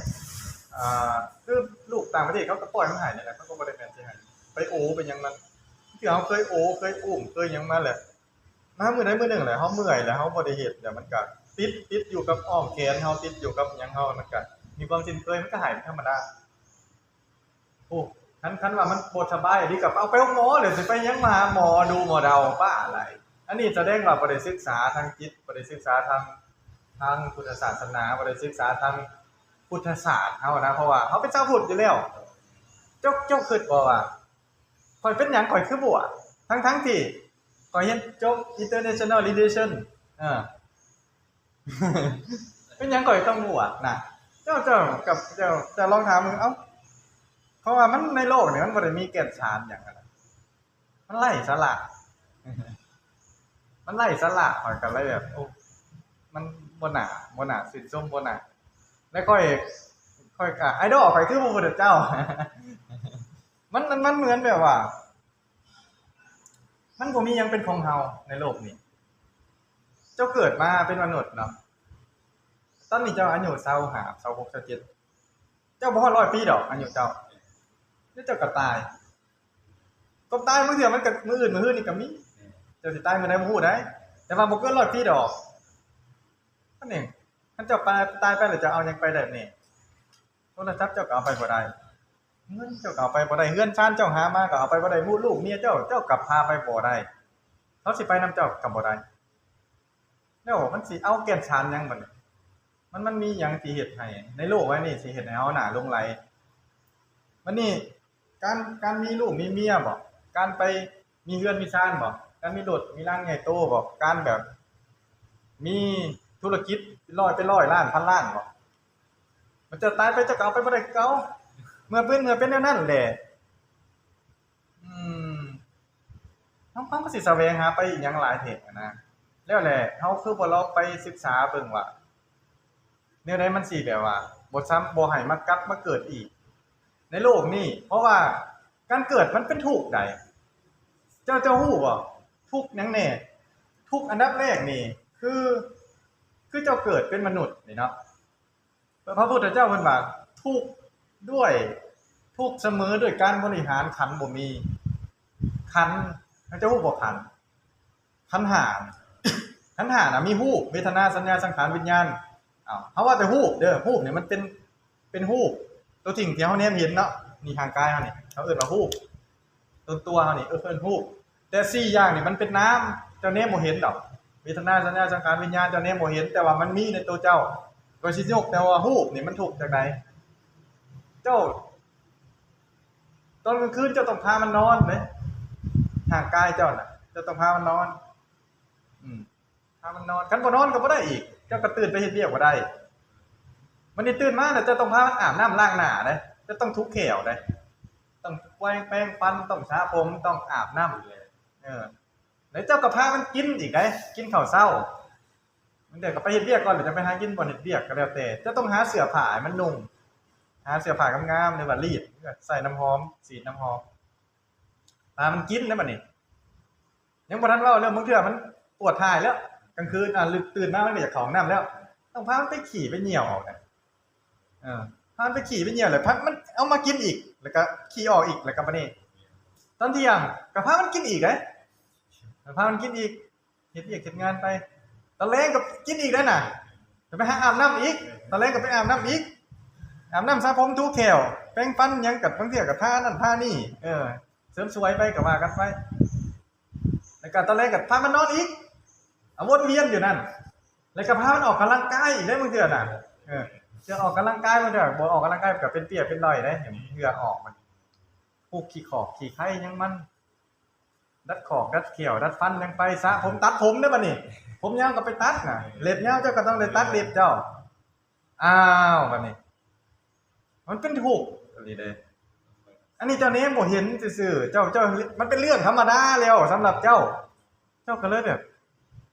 คือลูกต่างประเทศเขาก็ปล่อยมันให้นี่แหละเขาก็บ่ได้แม่นสิให้ไปโอไปหยังมันที่เขาเคยโอเคยอุ้มเคยหยังมาแหละมามื้อใดมื้อหนึงแหละเฮาเมื่อยแล้วเฮาบ่ได้เฮ็ดแล้วมันก็ติดอยู่กับอ้อมแขนเฮาติดอยู่กับหยังเฮามันก็มีความสิ้นเคยมันก็หายเป็นธรรมดาโอ้คันว่ามันบ่สบายดีก็เอาไปหมอเลยสิไปหยังมาหาหมอดูหมอเดาบ้าอะไรอันนี้แสดงว่าบ่ได้ศึกษาทางจิตบ่ได้ศึกษาทางพุทธศาสนาบ่ได้ศึกษาทางพุทธศาสตร์เฮานะเพราะว่าเฮาเป็นชาวพุทธอยู่แล้วเจ้าคิดบ่ว่าข่อยเป็นหยังข่อยคือบวชทั้งที่ข่อยเรียนจบ International Relation เออ เป็นหยังข่อยต้องบวชน่ะเจ้ากับเจ้าลองถามมึงเอ้าเพราะว่ามันในโลกนี่มันบ่ได้มีแก่นสารหยังอะมันไร้สาระ มันไร้สาระข่อยก็เลยแบบโอ้มันบ่น่าชื่นชมบ่น่าแล้วค่อยก็ไอดอลข่อยคือพระพุทธเจ้า มันเหมือนแบบว่ามันบ่มีหยังเป็นของเฮาในโลกนี้เจ้าเกิดมาเป็นมนุษย์เนาะตอนนี้เจ้าอายุ25 26 27เจ้าบ่ฮอด100ปีดอกอายุเจ้าแล้วเจ้าก็ตายก็ตายมื้อเดียวมันก็มื้ออื่นมื้อฮื้อนี่ก็มีเจ้าสิตายมื้อใดบ่ฮู้ได้แต่ว่าบ่เกิน100ปีดอกนั่นเองคันเจ้าตายไปแล้วจะเอาหยังไปได้นี่โทรศัพท์เจ้าก็เอาไปบ่ได้เงินเจ้าก็เอาไปบ่ได้เฮือนชานเจ้าหามาก็เอาไปบ่ได้ลูกเมียเจ้าก็พาไปบ่ได้เขาสิไปนำเจ้าก็บ่ได้แล้วมันสิเอาแก่นชานหยังบัดนี้มันมีหยังสิเฮ็ดให้ในโลกไว้นี่สิเฮ็ดให้เฮาหน้าลงไหลมันนี่การมีลูกมีเมียบ่การไปมีเฮือนมีชานบ่การมีรถมีร่างใหญ่โตบ่การแบบมีธุรกิจเป็นร้อยล้านพันล้านบ่มันจะตายไปจะเอาไปบ่ได้เก่าเมื่อเป็นแนวนั้นแหละเฮาก็สิแสวงหาไปอีหยังหลายเทศนะแล้วแหละเฮาคือบ่ลองไปศึกษาเบิ่งว่าแนวใดมันสิแบบว่าบ่ให้มากัดมาเกิดอีกในโลกนี้เพราะว่าการเกิดมันเป็นทุกข์ใดเจ้าฮู้บ่ทุกข์หยังแน่ทุกข์อันดับแรกนี่คือเจ้าเกิดเป็นมนุษย์นี่เนาะพระพุทธเจ้าเพิ่นว่าทุกข์ด้วยทุกข์เสมอด้วยการบริหารขันธ์บ่มีขันธ์เจ้าฮู้บ่ขันธ์5ขันธ์5น่ะมีรูปเวทนาสัญญาสังขารวิญญาณเฮาว่าแต่รูปเด้อรูปนี่มันเป็นรูปตัวจริงที่เฮาแนมเห็นเนาะนี่ทางกายเฮานี่เขาเอิ้นว่ารูปตัวเฮานี่เอิ้นรูปแต่4อย่างนี่มันเป็นนามเจ้าแนมบ่เห็นดอกเวทนาสัญญาสังขารวิญญาณเจ้าแนมบ่เห็นแต่ว่ามันมีในตัวเจ้าก็สิยกแต่ว่ารูปนี่มันถูกจากไหนเจ้าตอนกลางคืนเจ้าต้องพามันนอนเด้ทางกายเจ้าน่ะเจ้าต้องพามันนอนพามันนอนคันบ่นอนก็บ่ได้อีกเจ้าก็ตื่นไปเฮ็ดเวียกบ่ได้มันนี่ตื่นมาแล้วเจ้าต้องพามันอาบน้ำล้างหน้าเด้เจ้าต้องทุบแขวเด้ต้องแปรงฟันต้องสระผมต้องอาบน้ำแล้วเจ้าก็พามันกินอีกได้กินข้าวเช้ามันเดี๋ยวก็ไปเฮ็ดเวียกก่อนหรือจะไปหากินบ่เฮ็ดเวียกก็แล้วแต่เจ้าต้องหาเสื้อผ้าให้มันนุ่งหาเสื้อผ้างามๆหรือว่ารีดใส่น้ำหอมสีดน้ำหอมพามันกินได้บัดนี้ยังบ่ทันเว้าเรื่องบางเทื่อมันปวดท้ายแล้วกลางคืนตื่นมามันก็อยากเข้าห้องน้ำแล้วต้องพามันไปขี่ไปเหี่ยวออกนะพามันไปขี่ไปเหี่ยวเลยพักมันเอามากินอีกแล้วก็ขี่ออกอีกแล้วก็บัดนี้ตอนเที่ยงก็พามันกินอีกเด้พามันกินอีกเฮ็ดเวียกเฮ็ดงานไปตอนแลงก็กินอีกได้น่ะจะไปหาอาบน้ำอีกตอนแลงก็ไปอาบน้ำอีกอาบน้ำสระผมถูแขวแปรงฟันหยังกับบางเทื่อก็ทานั่นทานี่เสริมสวยไปก็ว่ากันไปแล้วก็ตอนแลงก็พามันนอนอีกวนเวียนอยู่นั่นแล้วก็พามันออกกำลังกายอีกได้บางเทื่อน่ะจะออกกำลังกายบางเทื่อบ่ออกกำลังกายก็เป็นเปียกเป็นรอยได้เห็นเหงื่อออกมันพวกขี้ขอกขี้ไข่ยังมันดัดขอกดัดเขียวดัดฟันยังไปซะผมตัดผมได้ป่ะนี่ผมยาวก็ไปตัดน่ะเล็บยาวเจ้าก็ต้องได้ตัดเล็บเจ้าบัดนี้มันเป็นถูกนี่เด้อันนี้เจ้านี้บ่เห็นซื่อๆเจ้ามันเป็นเรื่องธรรมดาแล้วสำหรับเจ้าก็เลยแบบ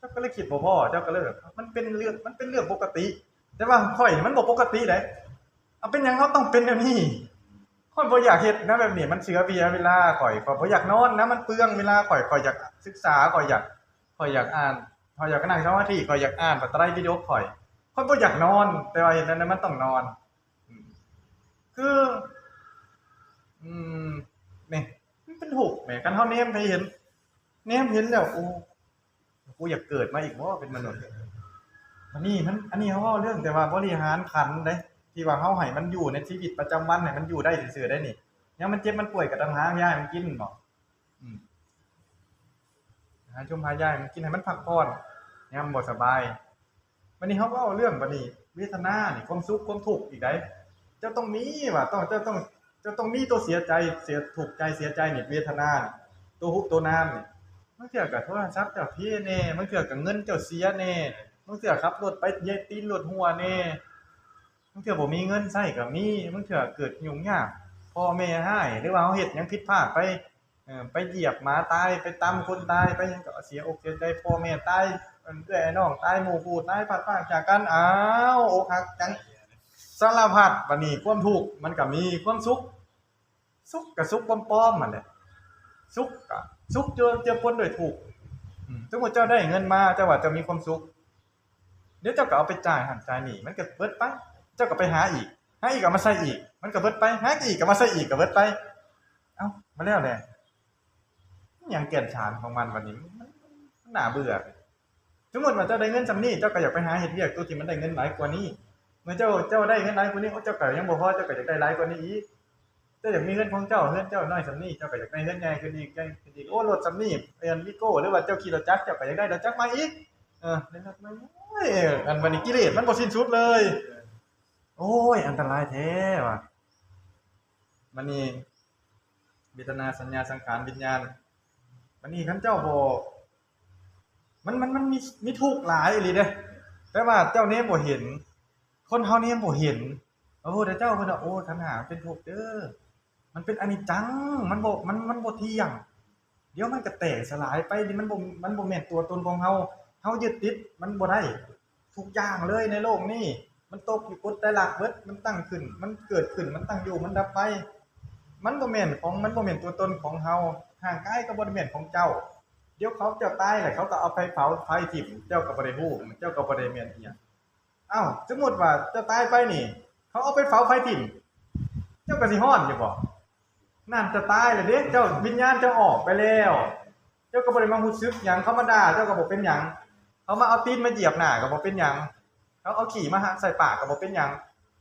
เจ้าก็เลยคิดบ่พอเจ้าก็เลยแบบมันเป็นเรื่องปกติ แต่ว่าข่อยนี่มันบ่ปกติเด้เอาเป็นหยังเฮาต้องเป็นแบบนี้ข่อยบ่อยากเฮ็ดนะแบบนี้มันเสียเวลาข่อยบ่อยากนอนนะมันเปลืองเวลาข่อยอยากศึกษาข่อยอยากอ่านข่อยอยากนั่งสมาธิข่อยอยากอ่านพระไตรปิฎกข่อยบ่อยากนอน แต่ว่าเฮ็ดนั้นมันต้องนอนอืมคืออืมนี่มันเป็นทุกข์แหมคันเฮาแนมไปเห็นแล้วโอ้กูอยากเกิดมาอีกบ่เป็นมนุษย์อันนี้เขาเว้าเรื่องแต่ว่าบริหารขันธ์เด้ที่ว่าเฮาให้มันอยู่ในชีวิตประจำวันให้มันอยู่ได้ซื่อๆได้นี่ยามมันเจ็บมันป่วยก็ต้องหายาให้มันกินบ่อืมหาชมหายาให้มันกินให้มันพักผ่อนยามบ่สบายบัดนี้เฮาเว้าเรื่องบัดนี้เวทนานี่ความสุขความทุกข์อีกได้เจ้าต้องมีว่าเจ้าต้องมีตัวเสียใจเสียทุกข์ใจเสียใจนี่เวทนานี่ตัวฮุบตัวนามนี่บางเทื่อก็โทรศัพท์เจ้าเทแน่บางเทื่อก็เงินเจ้าเสียแน่บางเทื่อขับรถไปเหยียบตีนรถหัวแน่บางเทื่อบ่มีเงินใช้ก็มีบางเทื่อเกิดยุ่งยากพ่อแม่ร้ายหรือว่าเฮาเฮ็ดหยังผิดพลาดไปเหยียบหมาตายไปตำคนตายไปหยังก็เสียอกเสียใจพ่อแม่ตายเอื้อยน้องตายหมู่คู่ตายพลัดพรากจากกันอ้าวอกหักจังสารพัดบัดนี้ความทุกข์มันก็มีความสุขก็สุขปลอมๆนั่นแหละสุขก็สุขเจือปนด้วยทุกข์สมมุติเจ้าได้เงินมาเจ้าว่าเจ้ามีความสุขเดี๋ยวเจ้าก็เอาไปจ่ายหันจ่ายนี่มันก็เบิดไปเจ้าก็ไปหาอีกก็มาใส่อีกมันก็เบิดไปหาอีกก็มาใส่อีกก็เบิดไปเอ้ามาแล้วแหละหยังแก่นชานของมันวันนี้มันน่าเบื่อสมมุติว่าเจ้าได้เงินส่ำนี้เจ้าก็อยากไปหาเฮ็ดเวียกตัวที่มันได้เงินหลายกว่านี้เมื่อเจ้าได้เงินหลายกว่านี้เจ้าก็ยังบ่พอเจ้าก็อยากได้หลายกว่านี้อีกเจ้าอยากมีเงินของเจ้าน้อยส่ำนี้เจ้าก็อยากได้เงินใหญ่ขึ้นอีกโอ้รถส่ำนี้วิโก้หรือว่าเจ้าขี่รถจักรเจ้าก็อยากได้รถจักรมาอีกได้รถมาโอ้ยอันวันนี้กิเลสมันบ่สิ้นสุดเลยโอ้ยอันตรายแท้ว่ะมันนี่เวทนาสัญญาสังขารวิญญาณมันนี่คันเจ้าบ่มันมีทุกข์หลายอีหลีเด้แต่ว่าเจ้าแนมบ่เห็นคนเฮาแนมบ่เห็นโอ้แต่เจ้าเพิ่นว่าโอ้ขันธ์5เป็นทุกข์เด้อมันเป็นอนิจจังมันบ่เที่ยงเดี๋ยวมันก็แตกสลายไปนี่มันบ่แม่นตัวตนของเฮายึดติดมันบ่ได้ทุกอย่างเลยในโลกนี้มันตกอยู่กฎไตรลักษณ์เบิดมันตั้งขึ้นมันเกิดขึ้นมันตั้งอยู่มันดับไปมันบ่แม่นตัวตนของเฮาร่างกายก็บ่ได้แม่นของเจ้าเดี๋ยวเขาเจ้าตายแล้วเขาก็เอาไปเผาไฟทิ่มเจ้าก็บ่ได้ฮู้เจ้าก็บ่ได้แม่นอีหยังอ้าวสมมุติว่าเจ้าตายไปนี่เขาเอาไปเผาไฟทิ่มเจ้าก็สิฮ้อนอยู่บ่นั่นจะตายแล้วเด้เจ้าวิญญาณเจ้าออกไปแล้วเจ้าก็บ่ได้มารู้สึกหยังเขามาด่าเจ้าก็บ่เป็นหยังเขามาเอาตีนมาเหยียบหน้าก็บ่เป็นหยังเขาเอาขี้มาใส่ปากก็บ่เป็นหยัง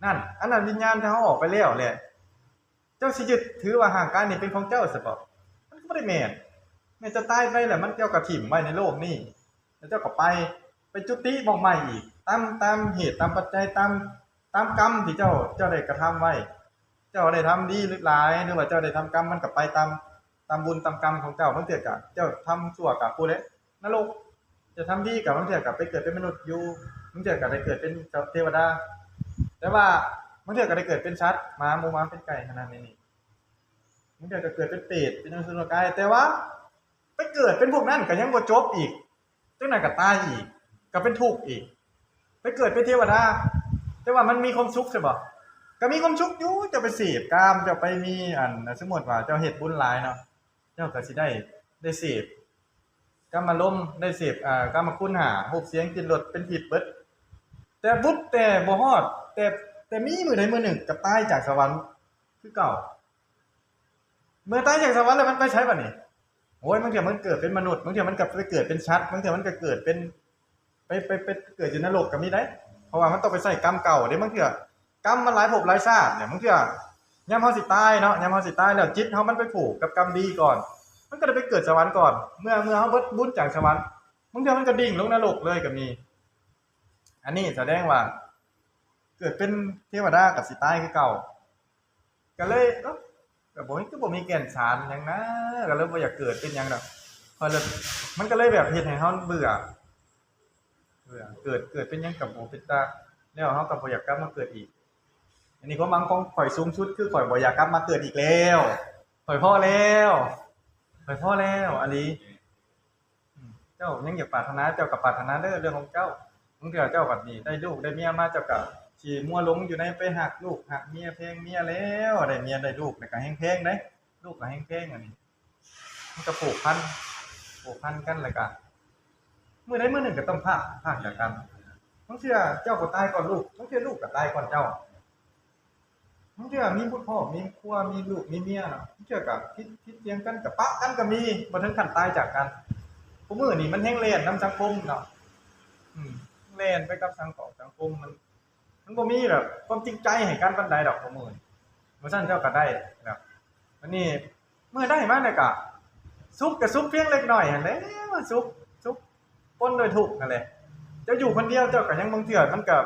นั่นอันนั้นวิญญาณเจ้าออกไปแล้วแหละเจ้าสิยึดถือว่าร่างกายนี่เป็นของเจ้าซะบ่มันก็บ่ได้แม่นแม่จะตายไปแล้วมันเจ้าก็ถิ่มไว้ในโลกนี้แล้วเจ้าก็ไปจุติหม้องใหม่อีกตามเหตุตามปัจจัยตามกรรมที่เจ้าได้กระทำไว้เจ้าได้ทำดีหรือหลายหรือว่าเจ้าได้ทำกรรมมันก็ไปตามบุญตามกรรมของเจ้าบางเทื่อก็เจ้าทำชั่วก็ผู้ใดนรกจะทำดีก็บางเทื่อก็ไปเกิดเป็นมนุษย์อยู่บางเทื่อก็ได้เกิดเป็นเทวดาแต่ว่าบางเทื่อก็ได้เกิดเป็นสัตว์หมาหมูหมาเป็นไก่ขนาดนี้บางเทื่อก็เกิดเป็นเปรตเป็นอสุรกายแต่ว่าไปเกิดเป็นพวกนั้นก็ยังบ่จบอีกจังนั้นก็ตายอีกก็เป็นทุกข์อีกไปเกิดเป็นเทวดาแต่ว่ามันมีความสุขใช่บ่ก็มีความสุขอยู่จะไปเสพกามจะไปมีสมมุติว่าเจ้าเฮ็ดบุญหลายเนาะเจ้าก็สิได้เสพกามารมณ์ได้เสพกามคุณ5รูปเสียงกลิ่นรสเป็นทิพย์เบิดแต่บุญแต่บ่ฮอดแต่มีมื้อใดมื้อหนึ่งก็ตายจากสวรรค์คือเก่าเมื่อตายจากสวรรค์แล้วมันไปใช้บัดนี้โอ้ยบางเทื่อมันเกิดเป็นมนุษย์บางเทื่อมันก็ไปเกิดเป็นสัตว์บางเทื่อมันก็เกิดเป็นไปเกิดอยู่นรกก็มีได้เพราะว่ามันต้องไปใช้กรรมเก่าเด้บางเทื่อกรรมมันหลายภพหลายชาติเนี่ยบางเทื่อยามเฮาสิตายเนาะยามเฮาสิตายแล้วจิตเฮามันไปผูกกับกรรมดีก่อนมันก็ได้ไปเกิดสวรรค์ก่อนเมื่อเฮาเบิดบุญจากสวรรค์บางเทื่อมันก็ดิ่งลงนรกเลยก็มีอันนี้แสดงว่าเกิดเป็นเทวดากับสิตายคือเก่าก็เลยก็บ่มีแก่นสารหยังนะก็เลยบ่อยากเกิดเป็นหยังดอกพอแล้วมันก็เลยแบบเฮ็ดให้เฮาเบื่อเกิดเป็นหยังก็บ่เป็นตาแล้วเฮาก็บ่อยากกลับมาเกิดอีกอันนี้ความหวังของข่อยสูงสุดคือข่อยบ่อยากกลับมาเกิดอีกแล้วข่อยพอแล้วอันนี้ เจ้ายังอยากปรารถนาเจ้าก็ปรารถนาเด้อเรื่องของเจ้าบางเทื่อเจ้าบัดนี้ได้ลูกได้เมียมาเจ้าก็สิมัวหลงอยู่ในไปหักลูกหักเมียแพงเมียแล้วได้เมียได้ลูกแล้วก็แฮงแพงเด้ลูกก็แฮงแพงอันนี้มันก็ผูกพันกันแล้วก็มื้อใดมื้อหนึ่งก็ต้องพรากจากกันบางเทื่อเจ้าก็ตายก่อนลูกบางเทื่อลูกก็ตายก่อนเจ้าบางเทื่อมีคุณพ่อมีครัวมีลูกมีเมียเนาะบางเทื่อก็คิดเถียงกันก็ปะกันก็มีบ่ถึงขั้นตายจากกันผู้มื้อนี้มันแฮงแล่นนำสังคมเนาะแล่นไปกับสังคมมันบ่มีแบบความจริงใจให้กันปานใดดอกผู้มื้อนี้บ่ซั่นเจ้าก็ได้แบบวันนี้เมื่อได้มาเนี่ยก็สุขก็สุขเพียงเล็กน้อยหั่นแหละสุขปนด้วยทุกข์นั่นแหละเจ้าอยู่คนเดียวเจ้าก็ยังบางเทื่อมันก็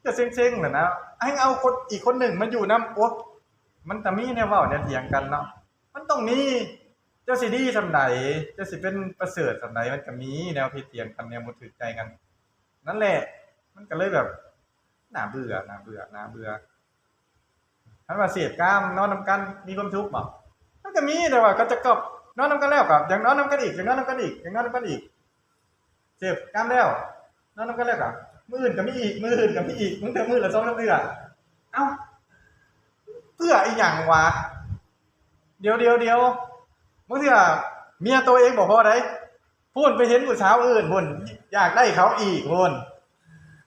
จะเซ็งๆแหละนะให้เอาคนอีกคนหนึ่งมาอยู่นำโอ๊ะมันก็มีแนวเว้าแนวเถียงกันเนาะมันต้องมีเจ้าสิดีส่ำใดเจ้าสิเป็นประเสริฐส่ำใดมันก็มีแนวที่เถียงกันแนวบ่ถูกใจกัน นั่นแหละมันก็เลยแบบน่าเบื่อคันว่าเสพกามนอนนำกันมีความทุกข์บ่มันก็มีแต่ว่าก็จะกบนอนนำกันแล้วก็อยากนอนนำกันอีกอยากนอนนำกันอีกอยากนอนนำกันอีกเสพกามแล้วนอนนำกันแล้วก็มื้ออื่นก็มีอีกมื้ออื่นก็มีอีกมื้อเทื่อมื้อละ2-3เทื่อเอ้าเพื่ออีหยังวะเดี๋ยวบางเทื่อเมียตัวเองบ่พอได้พูนไปเห็นผู้สาวอื่นพุ่นอยากได้เขาอีกพุ่น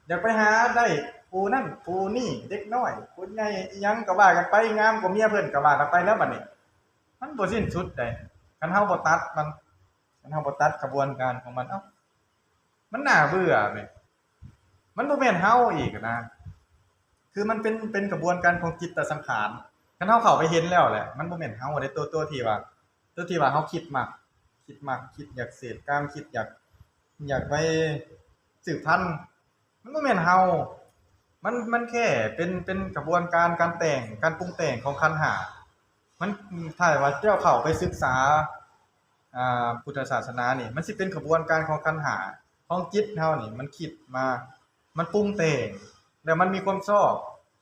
อยากไปหาได้ผู้นั่นผู้นี่เด็กน้อยผู้ใหญ่อิหยังก็ว่ากันไปงามกว่าเมียเพิ่นก็ว่ากันไปแล้วบัดนี้มันบ่สิ้นสุดได้คันเฮาบ่ตัดมันคันเฮาบ่ตัดกระบวนการของมันเอ้ามันน่าเบื่อแม่มันบ่แม่นเฮาอีกนะคือมันเป็นกระบวนการของจิตสังขารคันเฮาเข้าไปเห็นแล้วแหละมันบ่แม่นเฮาได้ตัวที่ว่าเฮาคิดมากคิดอยากเสพกามคิดอยากไปสืบพันธุ์มันบ่แม่นเฮามันแค่เป็นกระบวนการการแต่งการปรุงแต่งของขันธ์ห้ามันถ้าว่าเจ้าเข้าไปศึกษาพุทธศาสนานี่มันสิเป็นกระบวนการของขันธ์ห้าของจิตเฮานี่มันคิดมามันปรุงแต่งแล้วมันมีความชอบ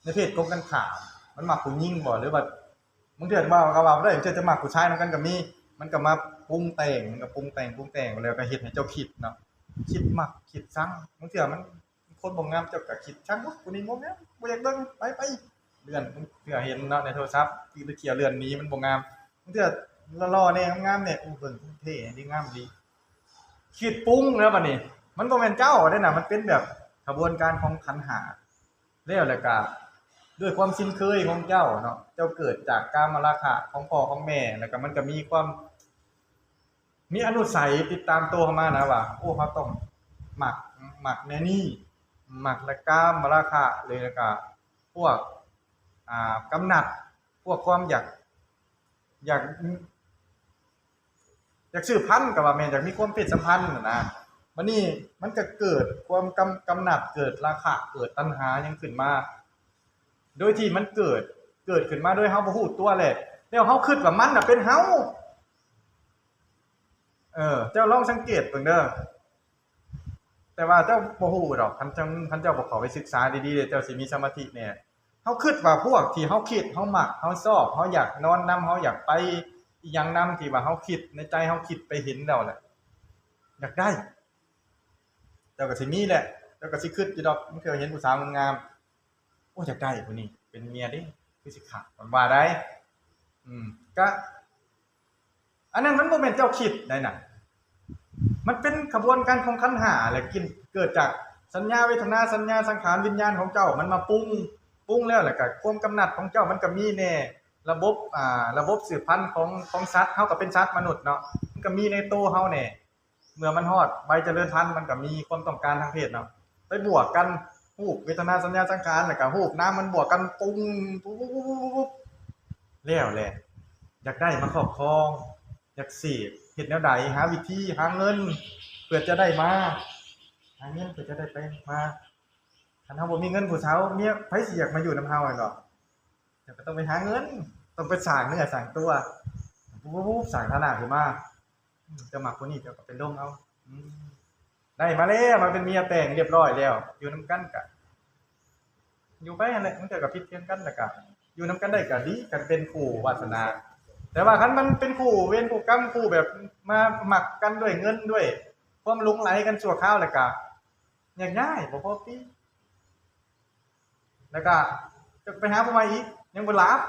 ในเพศตรงกันข้ามมันมักผู้หญิงบ่หรือว่าบางเทื่อว่าก็ว่าบ่ได้จะมักผู้ชายนำกันก็มีมันก็มาปรุงแต่งมันก็ปรุงแต่งแล้วก็เฮ็ดให้เจ้าคิดเนาะคิดมักคิดซังบางเทื่อมันคนบ่งามเจ้าก็คิดชังผู้นี้บ่งามบ่อยากเบิ่งไปเลื่อนเทื่อเห็นเนาะในโทรศัพท์ที่ตะเคียเลื่อนนี้มันบ่งามบางเทื่อหล่อๆแน่งามๆเนี่ยเบิ่งเท่ดีงามดีคิดปรุงแล้วบัดนี้มันบ่แม่นเจ้าเด้น่ะมันเป็นแบบกระบวนการของขันธ์ห้าแล้วก็ด้วยความชินเคยของเจ้าเนาะเจ้าเกิดจากกามราคะของพ่อของแม่แล้วก็มันก็มีความมีอนุสัยติดตามตัวเข้ามานะว่าโอ้เขาต้องหมักแนวนี้หมักและกามราคะเลยแล้วก็พวกกำหนัดพวกความอยากสืบพันธุ์ก็ว่าแม่นอยากมีความเพศสัมพันธ์น่ะนะบัดนี้มันก็เกิดความกำหนัดเกิดราคะเกิดตัณหาหยังขึ้นมาโดยที่มันเกิดขึ้นมาโดยเฮาบ่ฮู้ตัวแหละแล้วเฮาคิดว่ามันน่ะเป็นเฮาเจ้าลองสังเกตเบิ่งเด้อแต่ว่าเจ้าบ่ฮู้ดอกคันเจ้าบ่เข้าไปศึกษาดีๆเจ้าสิมีสมาธิแน่เฮาคิดว่าพวกที่เฮาคิดเฮามักเฮาชอบเฮาอยากนอนนำเฮาอยากไปอีหยังนำที่ว่าเฮาคิดในใจเฮาคิดไปเห็นแล้วแหละอยากได้เจ้าก็สิมีแหละเจ้าก็สิคิดอยู่ดอกมันเคยเห็นผู้สาวงามๆโอ้อยากได้ผู้นี้เป็นเมียเด้คือสิขาดว่าได้ก็อันนั้นมันบ่แม่นเจ้าคิดได้น่ะมันเป็นกระบวนการของขันธ์ห้าแหละเกิดจากสัญญาเวทนาสัญญาสังขารวิญญาณของเจ้ามันมาปรุงแล้วแหละก็ความกำหนัดของเจ้ามันก็มีแน่ระบบสืบพันธุ์ของสัตว์เฮาก็เป็นสัตว์มนุษย์เนาะมันก็มีในตัวเฮาแน่เมื่อมันฮอดวัยเจริญพันธุ์มันก็มีความต้องการทางเพศเนาะไปบวกกันรูปเวทนาสัญญาสังขารแล้วก็รูปนามมันบวกกันปุ้งปุ๊บแล้วแหละอยากได้มาครอบครองอยากเสพเฮ็ดแนวใดหาวิธีหาเงินเพื่อจะได้มาหาเงินเพื่อจะได้ไปมาคันเฮาบ่มีเงินผู้สาวเมียไผสิอยากมาอยู่นำเฮาดอกเดี๋ยวก็ต้องไปหาเงินต้องไปสร้างเนื้อสร้างตัวปุ๊บสร้างฐานะขึ้นมาจะมักคนนี้เจ้าก็ไปลงเอาได้มาแล้วมาเป็นเมียแต่งเรียบร้อยแล้วอยู่นำกันก็อยู่ไปนั่นแหละมันเจอกับผิดเพี้ยนกันแล้วก็อยู่นำกันได้ก็ดีกันเป็นคู่วาสนา แต่ว่าคันมันเป็นคู่เวรคู่กรรมคู่แบบมาหมักกันด้วยเงินด้วยความหลงไหลกันชั่วคราวแล้วก็แยกย้ายบ่พอปีแล้วก็จะไปหาผู้ใหม่อีกยังบ่รับ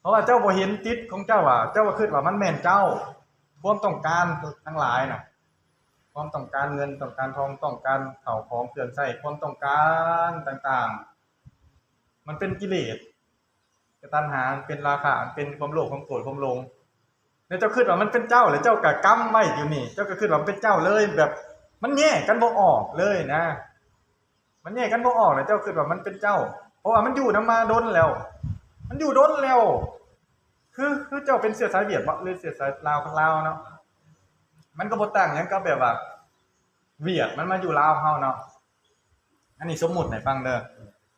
เพราะว่าเจ้าบ่เห็นจิตของเจ้าว่าเจ้าก็คิดว่ามันแม่นเจ้าความต้องการทั้งหลายน่ะความต้องการเงินต้องการทองต้องการข้าวของเครื่องใช้ความต้องการต่างๆมันเป็นกิเลสตัณหาเป็นราคะเป็นความโลภความโกรธความหลงแล้วเจ้าคิดว่ามันเป็นเจ้าแล้วเจ้าก็กำไว้อยู่นี่เจ้าก็คิดว่ามันเป็นเจ้าเลยแบบมันแยกกันบ่ออกเลยนะมันแยกกันบ่ออกแล้วเจ้าคิดว่ามันเป็นเจ้าเพราะว่ามันอยู่นำมาดนแล้วมันอยู่ดนแล้วคือเจ้าเป็นเชื้อสายเวียดบ่หรือเชื้อสายลาวเนาะมันก็บ่ต่างหยังกับแบบว่าเวียดมันมาอยู่ลาวเฮาเนาะอันนี้สมมุติให้ฟังเด้อ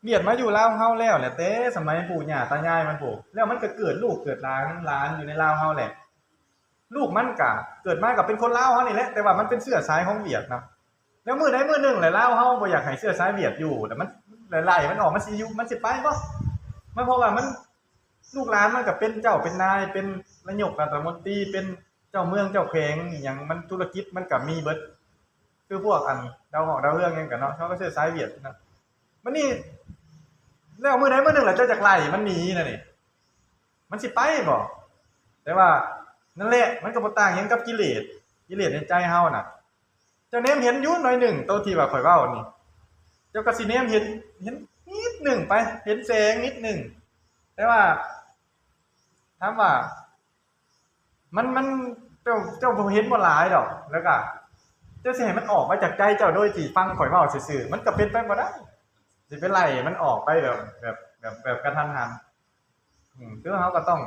เวียดมาอยู่ลาวเฮาแล้วแหละแต่สมัยปู่ย่าตายายมันปลูกแล้วมันก็เกิดลูกเกิดหลานอยู่ในลาวเฮาแหละลูกมันก็เกิดมาก็เป็นคนลาวเฮานี่แหละแต่ว่ามันเป็นเชื้อสายของเวียดเนาะแล้วมื้อใดมื้อหนึงแหละลาวเฮาบ่อยากให้เชื้อสายเวียดอยู่แต่มันไล่ๆมันออกมันสิอยู่มันสิไปบ่มันเพราะว่ามันลูกหลานมันก็เป็นเจ้าเป็นนายเป็นนายกรัฐมนตรีเป็นเจ้าเมืองเจ้าแขวงอหยังมันธุรกิจมันก็มีเบิดคือพวกอันดาวหอกดาวเรืองหยังก็เนาะเขาก็เชื้อสายเวียดนะมันนี่แล้วมื้อใดมื้อหนึงล่ะเจ้าจักไล่มันหนีน่ะนี่มันสิไปบ่แต่ว่านั่นแหละมันก็บ่ต่างหยังกับกิเลสในใจเฮาน่ะเจ้าแนมเห็นอยู่หน่อยหนึ่งตัวที่ว่าข่อยเว้านี่เจ้าก็สิแนมเห็นนิดหนึ่งไปเห็นแสงนิดหนึ่งแต่ว่าถามว่ามันเจ้าบ่เห็นบ่หลายดอกแล้วก็เจ้าสิให้มันออกมาจากใจเจ้าโดยที่ฟังข่อยเว้าซื่อๆมันก็เป็นไปบ่ได้สิไปไล่มันออกไปแบบกระทันหันคือเฮาก็ต้อ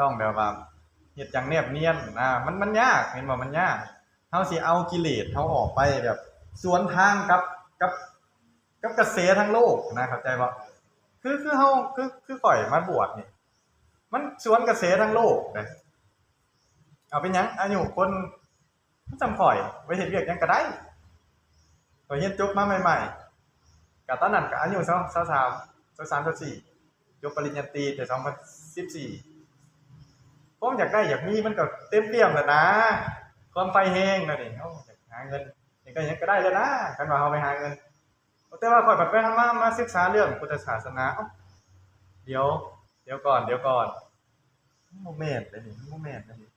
งแบบว่าเฮ็ดจังแนบเนียนมันยากเห็นบ่มันยากเฮาสิเอากิเลสเฮาออกไปแบบสวนทางกับกระแสทางโลกนะเข้าใจบ่คือเฮาคือข่อยมาบวชนี่มันสวนกระแสทางโลกเด้เอาเป็นหยังอายุคนมันจำข่อยไว้เฮ็ดเวียกหยังก็ได้ข่อยเรียนจบมาใหม่ๆก็ตอนนั้นก็อายุ23 24จบปริญญาตรีแต่2014ผมอยากได้อยากมีมันก็เต็มเปี่ยมแล้วนะความไฟแห้งแล้วนี่เฮาอยากหาเงินนี่ก็หยังก็ได้แล้วนะคันว่าเฮาไปหาเงินแต่ว่าข่อยไปมาศึกษาเรื่องพุทธศาสนาเดี๋ยวก่อนโมเมนต์เลยนี่โมเมนต์เลยนี่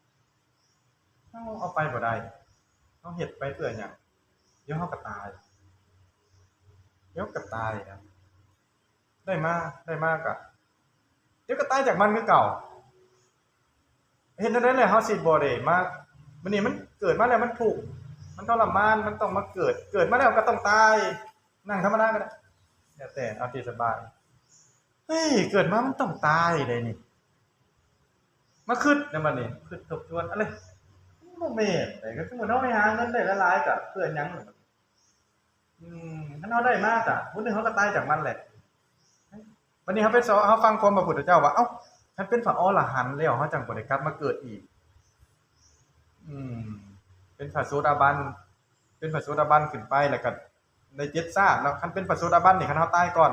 เอาไปบ่ได้เอาเฮ็ดไปเพื่อหยังเดี๋ยวเฮาก็ตายนะได้มาก็เดี๋ยวก็ตายจากมันคือเก่าเฮ็ดจั่งใดแล้วเฮาสิบ่ได้มามื้อนี้มันเกิดมาแล้วมันทุกข์มันทรมานมันต้องมาเกิดมาแล้วก็ต้องตายนั่งธรรมดาก็ได้แล้วแต่เอาที่สบายเฮ้ยเกิดมามันต้องตายเลยนี่มาคิดนำบัดนี้คิดทบทวนอะไรบ่แม่นแต่ก็สมมุติเฮาไปหาเงินได้หลายๆก็เพื่อหยังคันเฮาได้มาก็มื้อนึงเฮาก็ตายจากมันแหละวันนี้เฮาไปเฮาฟังความพระพุทธเจ้าว่าเอ้าคันเป็นพระอรหันต์แล้วเฮาจังบ่ได้กลับมาเกิดอีกเป็นพระโสดาบันขึ้นไปแล้วก็ใน7ชาติเนาะคันเป็นพระโสดาบันนี่คันเฮาตายก่อน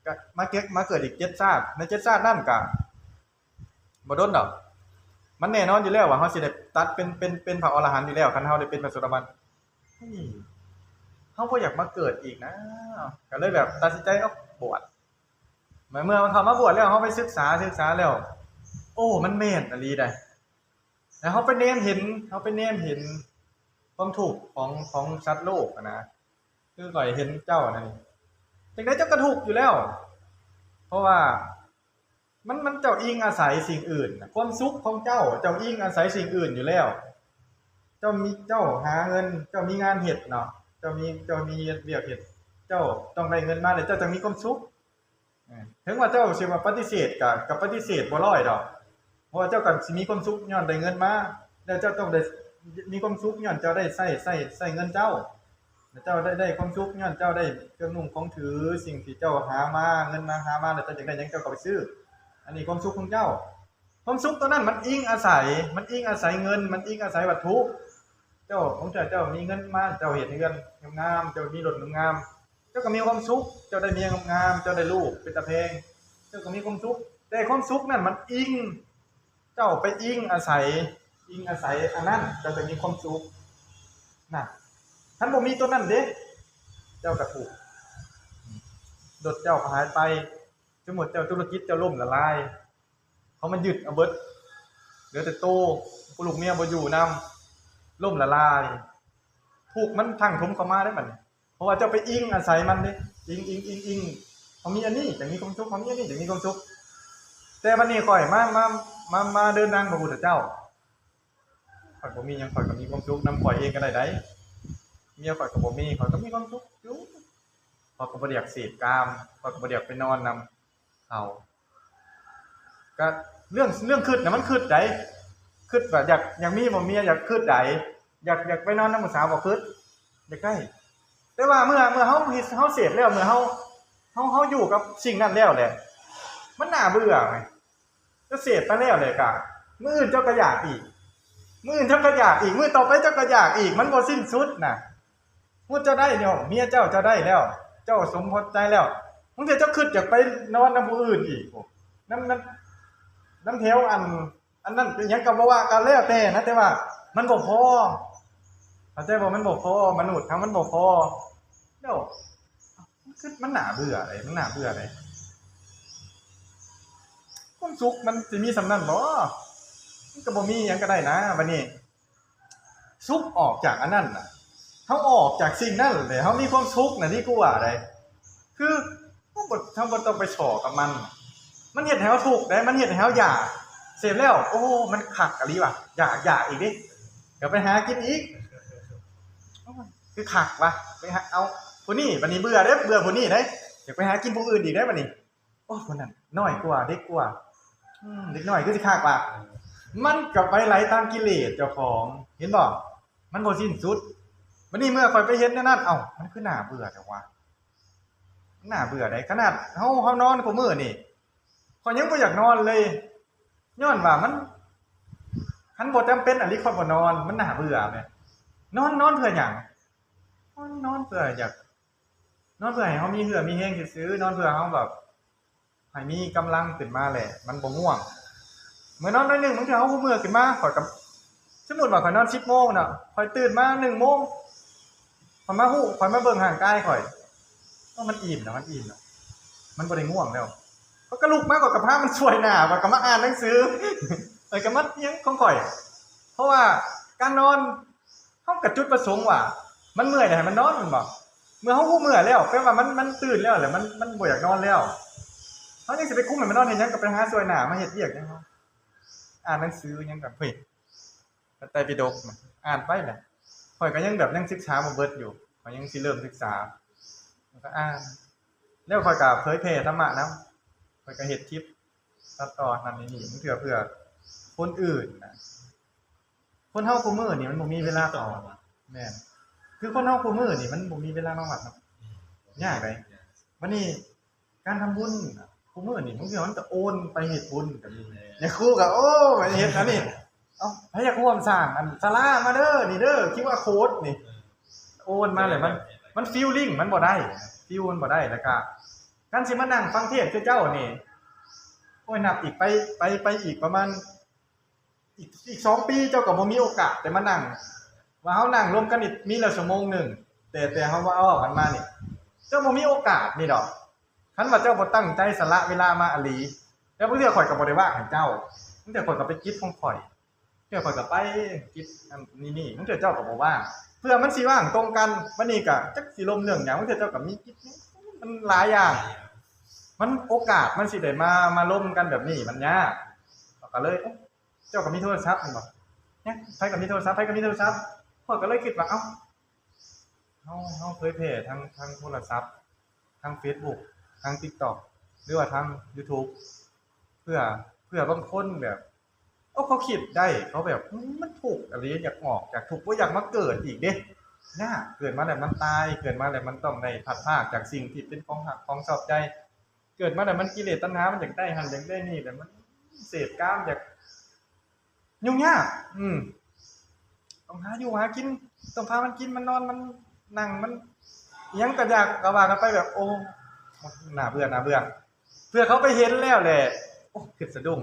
ก็มาเกิดอีก7ชาติใน7ชาตินั้นก็บ่ดนดอกมันแน่นอนอยู่แล้วว่าเฮาสิได้ตัดเป็นพระอรหันต์อยู่แล้วคันเฮาได้เป็นพระโสดาบันเฮาบ่อยากมาเกิดอีกนะก็เลยแบบตัดสินใจบวชเมื่อเฮามาบวชแล้วเฮาไปศึกษาแล้วโอ้มันแม่นอีหลีได้แล้วเฮาไปแนมเห็นความทุกข์ของสัตว์โลกนะคือข่อยเห็นเจ้านั่นจังได๋เจ้าก็ทุกข์อยู่แล้วเพราะว่ามันเจ้าอิงอาศัยสิ่งอื่นความสุขของเจ้าอิงอาศัยสิ่งอื่นอยู่แล้วเจ้าหาเงินเจ้ามีงานเฮ็ดเนาะเจ้ามีเวียกเฮ็ดเจ้าต้องได้เงินมาแล้วเจ้าจะมีความสุขถึงว่าเจ้าสิว่าปฏิเสธก็ปฏิเสธบ่ร้อยดอกเพราะว่าเจ้าก็สิมีความสุขย้อนได้เงินมาแล้วเจ้าต้องได้มีความสุขย้อนเจ้าได้ใช้เงินเจ้าแล้วเจ้าได้ความสุขย้อนเจ้าได้เครื่องนุ่งของถือสิ่งที่เจ้าหามาเงินมาหามาแล้วเจ้าจังได้หยังเจ้าก็ไปซื้ออันนี้ความสุขของเจ้าความสุขตัวนั้นมันอิงอาศัยเงินมันอิงอาศัยวัตถุเจ้าของเจ้ามีเงินมาเจ้าเฮ็ดเรือนงามๆเจ้ามีรถงามๆเจ้าก็มีความสุขเจ้าได้เมียงามๆเจ้าได้ลูกเป็นตาแพงเจ้าก็มีความสุข แต่ความสุขนั่นมันอิงเจ้าไปอิงอาศัยอันนั้นเจ้าจะมีความสุขน่ะท่านบ่มีตัวนั้นเด้เจ้าก็ถูกโดดเจ้าหายไปสมมุติเจ้าธุรกิจเจ้าล่มละลายเขามันยึดเอาเบิดเหลือแต่โตผู้ลูกเมียบ่อยู่นำล่มละลายถูกมันทั้งถมเข้ามาได้บัดนี้เพราะว่าเจ้าไปอิงอาศัยมันเด้อิงเขามีอันนี้จะมีความสุขเขามีอันนี้จะมีความสุขแต่บัดนี้ข่อยมาเดินนางพระพุทธเจ้าข่อยบ่มีหยังข่อยก็มีความสุขนำข่อยเองก็ได้เมียข่อยก็บ่มีข่อยก็มีความสุขอยู่ข่อยก็บ่ได้อยากเสพกามข่อยก็บ่ได้อยากไปนอนนำเขาก็เรื่องคิดน่ะมันคิดได้คิดว่าอยากมีบ่เมียอยากคิดได้อยากไปนอนนำผู้สาวบ่คิดอยากได้แต่ว่าเมื่อเฮาเสพแล้วเมื่อเฮาอยู่กับสิ่งนั้นแล้วแหละมันน่าเบื่อไงจะเสพไปแล้วเลยก็มื้ออื่นเจ้าก็อยากอีกมื้ออื่นเจ้าก็อยากอีกมื้อต่อไปเจ้าก็อยากอีกมันบ่สิ้นสุดน่ะพูดเจ้าได้แล้วเมียเจ้าได้แล้วเจ้าสมพรใจแล้วบางทีเจ้าคิดอยากไปนอนนำผู้อื่นอีกน้ำแถวอันนั้นเป็นหยังก็บ่ว่ากันแล้วแต่นะแต่ว่ามันบ่พอเข้าใจบ่มันบ่พอมนุษย์ทั้งมันบ่พอเดี๋ยวคือมันน่าเบื่ออะไรมันน่าเบื่ออะไรความสุขมันสิมีสำนั้นบ่มันก็บ่มีหยังก็ได้นะบัดนี้สุขออกจากอันนั้นน่ะเฮาออกจากสิ่งนั้นเลยเฮามีความสุขน่ะนี่กูว่าได้คือเฮาบ่ต้องไปฉอกับมันเฮ็ดให้เฮาทุกข์ได้มันเฮ็ดให้เฮาอยากเสพแล้วโอ้มันคักอะลีว่ะอยากอีกดิเดี๋ยวไปหากินอีกคือคักว่ะไปหาเอาผู้นี้บัดนี้เบื่อเด้เบื่อผู้นี้เด้อยากไปหากินผู้อื่นอีกได้บัดนี้โอ้คนนั้นน้อยกว่าเด็กกว่าเด็กน้อยคือสิคักว่ะมันก็ไปไหลตามกิเลสเจ้าของเห็นบ่มันบ่สิ้นสุดบัดนี้เมื่อข่อยไปเห็นนั่นเอ้ามันคือน่าเบื่อจังวะน่าเบื่อได้ขนาดเฮานอนกูมื้อนี่ข่อยยังบ่อยากนอนเลยย้อนว่ามันคันบ่จำเป็นอันนี้ข่อยบ่นอนมันน่าเบื่อแม่นอนเพื่อหยังนอนเพื่ออยากนอนเพื่อให้เฮามีเหือมีแฮงซื่อๆนอนเพื่อเฮาแบบให้มีกำลังขึ้นมาแหละมันบ่ง่วงเมื่อนอนได้1บางทีเฮาเมื่อขึ้นมาข่อยก็สมมุติว่าข่อยนอน 10:00 นน่ะข่อยตื่นมา 1:00 นข่อยมาเบิ่งร่างกายข่อยมันอิ่มนะมันบ่ได้ง่วงแล้วก็ลุกมาก็พามันช่วยหน้าก็มาอ่านหนังสือก็มาเอียงของข่อยเพราะว่าการนอนเฮาก็จุดประสงค์ว่ามันเมื่อยให้มันนอนแม่นบ่เมื่อเฮาเมื่อยแล้วแปลว่ามันตื่นแล้วแหละมันบ่อยากนอนแล้วเฮายังสิไปคุมให้มันนอนเฮ็ดหยังก็ไปหาช่วยหน้ามาเฮ็ดเวียกจังเฮาอ่านหนังสือหยังก็เฮ้ยไตรปิฎกอ่านไปแหละข่อยก็ยังแบบยังศึกษาบ่เบิดอยู่ข่อยยังสิเริ่มศึกษาก็อ่านแล้วข่อยก็เผยแผ่ธรรมะนำข่อยก็เฮ็ดคลิปตัดต่อนั่นนี่มันเพื่อคนอื่นน่ะคนเฮาคุมื้อนี่มันบ่มีเวลาต่อแม่นคือคนเฮาคุมื้อนี่มันบ่มีเวลานอนหลับเนาะยากเลยวันนี้การทำบุญคุมื้อนี่บางทีมันก็โอนไปเฮ็ดบุญก็มีอย่าครูก็โอ้ไปเฮ็ดอันนี้เอ้าให้อยากร่วมสร้างอันศาลามาเด้อนี่เด้อคิดว่าโค้ดนี่โอนมาเลยมันฟีลลิ่งมันบ่ได้ฟีลมันบ่ได้แล้วก็การสิมานั่งฟังเทศน์คือเจ้านี่โอ้ยนับอีกไปอีกประมาณอีก2ปีเจ้าก็บ่มีโอกาสได้มานั่งว่าเฮานั่งรวมกันนี่มีละชั่วโมงนึงแต่เฮาว่าเอากันมานี่เจ้าบ่มีโอกาสนี่ดอกคันว่าเจ้าบ่ตั้งใจสละเวลามาอหลีแล้วบางเทื่อข่อยก็บ่ได้ว่าให้เจ้าบางเทื่อข่อยก็ไปกิจของข่อยเทื่อข่อยก็ไปกิจอันนี่บางเทื่อเจ้าก็บ่ว่างเพื่อมันสิว่างตรงกันวันนี้ก็จักสิลมเรื่องหยังบางเทื่อเจ้าก็มีกิจมันหลายอย่างมันโอกาสมันสิได้มาร่วมกันแบบนี้มันยากก็เลยเจ้าก็มีโทรศัพท์แม่นบ่เนี่ยไผก็มีโทรศัพท์ข่อยก็เลยคิดว่าเอ้าเฮาเผยแพร่ทางโทรศัพท์ทาง Facebook ทาง TikTok หรือว่าทาง YouTube เพื่อบางคนแบบเขาคิดได้เขาแบบมันถูกอะไรอยากออกจากทุกข์บ่อยากมาเกิดอีกเด้ยากเกิดมาแล้วมันตายเกิดมาแล้วมันต้องได้พัดพรากจากสิ่งที่เป็นของรักของชอบใจเกิดมาแล้วมันกิเลสตัณหามันอยากได้หันอยากได้นี่แล้วมันเสพกามอยากยุ่งยากต้องหาอยู่หากินต้องพามันกินมันนอนมันนั่งมันอิหยังก็อยากก็ว่ากันไปแบบโอ้น่าเบื่อเพื่อเขาไปเห็นแล้วแหละ โอ้คือสะดุ้ง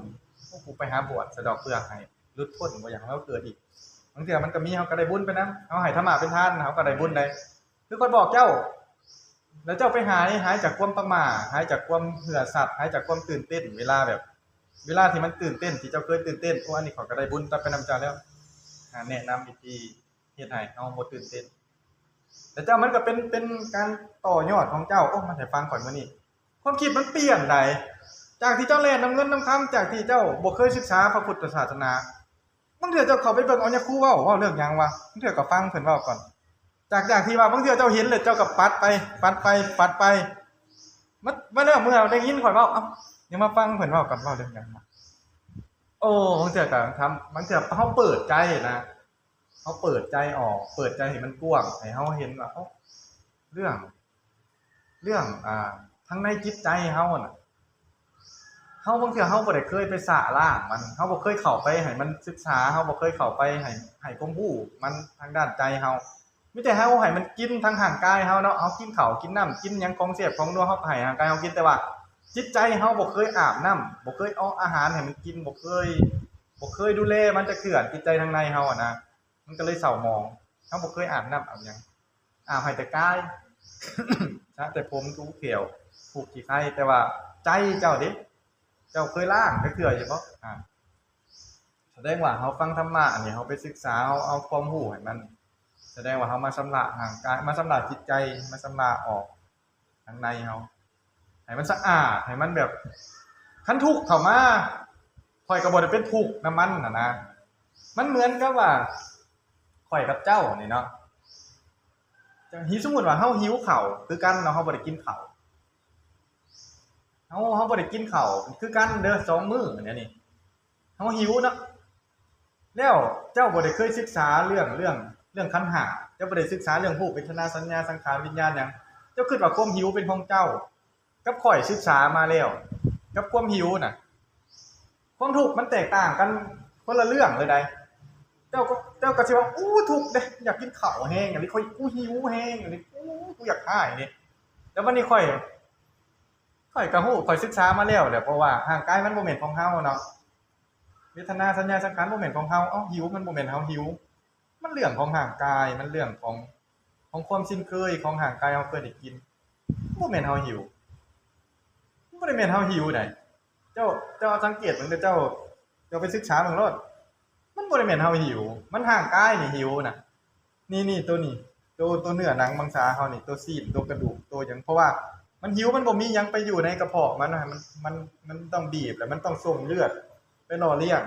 โอ้กูไปหาบวชสะดอกเปลือกให้หลุดพ้นบ่อย่างเราเกิดอีกบางเทื่อมันก็มีเฮาก็ได้บุญไปนำเฮาให้ธรรมะเป็นทานเฮาก็ได้บุญได้คือข้อยบอกเจ้าแล้วเจ้าไปหายจากความประมาทหายจากความเหื่อสัตย์หายจากความตื่นเต้นเวลาแบบ เวลาที่มันตื่นเต้นที่เจ้าเคยตื่นเต้นโอ้อันนี้ข้อยก็ได้บุญตามไปนำเจ้าแล้วแนะนำวิธีเฮ็ดให้เฮาบ่ตื่นเต้นแต่เจ้ามันก็เป็นการต่อยอดของเจ้าโอ้มาให้ฟังก่อนมื้อนี้ความคิดมันเปลี่ยนได้จากที่เจ้าแล่นนำเงินนำคำจากที่เจ้าบ่เคยศึกษาพระพุทธศาสนาบางเทื่อเจ้าเข้าไปเบิ่งเอาเนี่ยครูเว้าเรื่องหยังวะบางเทื่อก็ฟังเพิ่นเว้าก่อนจากที่ว่าบางเทื่อเจ้าเห็นแล้วเจ้าก็ปัดไปมันแล้วเมื่อได้ยินข่อยเว้าเอ้ายังมาฟังเพิ่นเว้าก่อนเว้าเรื่องหยังวะโอ้บางเทื่อก็ทำบางเทื่อเฮาเปิดใจนะเฮาเปิดใจออกเปิดใจให้มันกว้างให้เฮาเห็นว่าเอ้าเรื่องทางในจิตใจเฮาน่ะเฮาบางเทื่อเฮาบ่ได้เคยไปสะล้างมันเฮาบ่เคยเข้าไปให้มันศึกษาเฮาบ่เคยเข้าไปให้ความรู้มันทางด้านใจเฮามีแต่เฮาให้มันกินทางร่างกายเฮาเนาะเฮากินข้าวกินน้ำกินหยังของแซ่บของนัวเฮาก็ให้ร่างกายเฮากินแต่ว่าจิตใจเฮาบ่เคยอาบน้ำบ่เคยเอาอาหารให้มันกินบ่เคยดูแลมันจะเขื่อนจิตใจทางในเฮาอ่ะนะมันก็เลยเศร้าหมองเฮาบ่เคยอาบน้ำอาบหยังอาบให้แต่กาย ซะแต่ผมถูเขียวผูกขี้ไข่แต่ว่าใจเจ้าเด้เจ้าเคยล้างจักเทื่ออยู่บ่แสดงว่าเฮาฟังธรรมะอันนี้เฮาไปศึกษาเฮาเอาความรู้ให้มันแสดงว่าเฮามาชำระร่างกายมาชำระจิตใจมาชำระออกข้างในเฮาให้มันสะอาดให้มันแบบคันทุกข์เข้ามาข่อยก็บ่ได้เป็นทุกข์นำมันน่ะนะมันเหมือนกับว่าข่อยกับเจ้านี่เนาะจังสมมุติว่าเฮาหิวข้าวคือกันเนาะเฮาบ่ได้กินข้าวเฮาบ่ได้กินข้าวคือกันเด้อ2มื้ออันนี้เฮาหิวเนาะแล้วเจ้าบ่ได้เคยศึกษาเรื่องขันธ์ห้าเจ้าบ่ได้ศึกษาเรื่องรูปเวทนาสัญญาสังขารวิญญาณหยังเจ้าคิดว่าความหิวเป็นของเจ้ากับข่อยศึกษามาแล้วกับความหิวน่ะความทุกข์มันแตกต่างกันคนละเรื่องเลยได้เจ้าก็สิว่าอู้ทุกข์เด้อยากกินข้าวแห้งอันนี้ข่อยกูหิวแห้งอันนี้กูอยากหายนี่แล้ววันนี้ข่อยก็ฮู้ข่อยศึกษามาแล้วแหละเพราะว่าร่างกายมันบ่แม่นของเฮาเนาะเวทนาสัญญาสังขารบ่แม่นของเฮาเอ้าหิวมันบ่แม่นเฮาหิวมันเรื่องของร่างกายมันเรื่องของความชินเคยของร่างกายเฮาเคยได้กินบ่แม่นเฮาหิวบ่ได้แม่นเฮาหิวได้เจ้าสังเกตเบิ่งเด้อเจ้าไปศึกษาเบิ่งโลดมันบ่ได้แม่นเฮาหิวมันร่างกายนี่หิวน่ะนี่ตัวนี้ตัวเนื้อหนังมังสาเฮานี่ตัวซีนตัวกระดูกตัวหยังเพราะว่ามันหิวมันบ่มีหยังไปอยู่ในกระเพาะมันมันต้องบีบแล้วมันต้องส่งเลือดไปหล่อเลี้ยง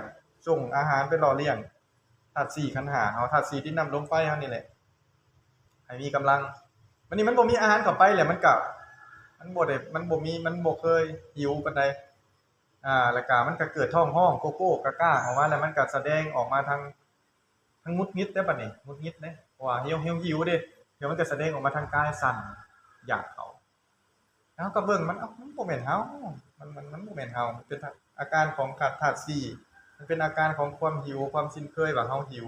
ส่งอาหารไปหล่อเลี้ยงธาตุ4ขันธ์5เฮาธาตุ4ดินน้ำลมไฟเฮานี่แหละให้มีกำลังวันนี้มันบ่มีอาหารเข้าไปแล้วมันก็มันบ่เคยหิวปานใดแล้วก็มันก็เกิดท้องร้องโกโก้กะก้าออกมาแล้วมันก็แสดงออกมาทางหงุดหงิดเด้บัดนี้หงุดหงิดเด้เพราะว่าหิวเด้เดี๋ยวมันก็แสดงออกมาทางกายสั่นอยากเข้าแล้วก็เบิ่งมันมันบ่แม่นเฮามันบ่แม่นเฮาเป็นอาการของขาดธาตุ4มันเป็นอาการของความหิวความชินเคยว่าเฮาหิว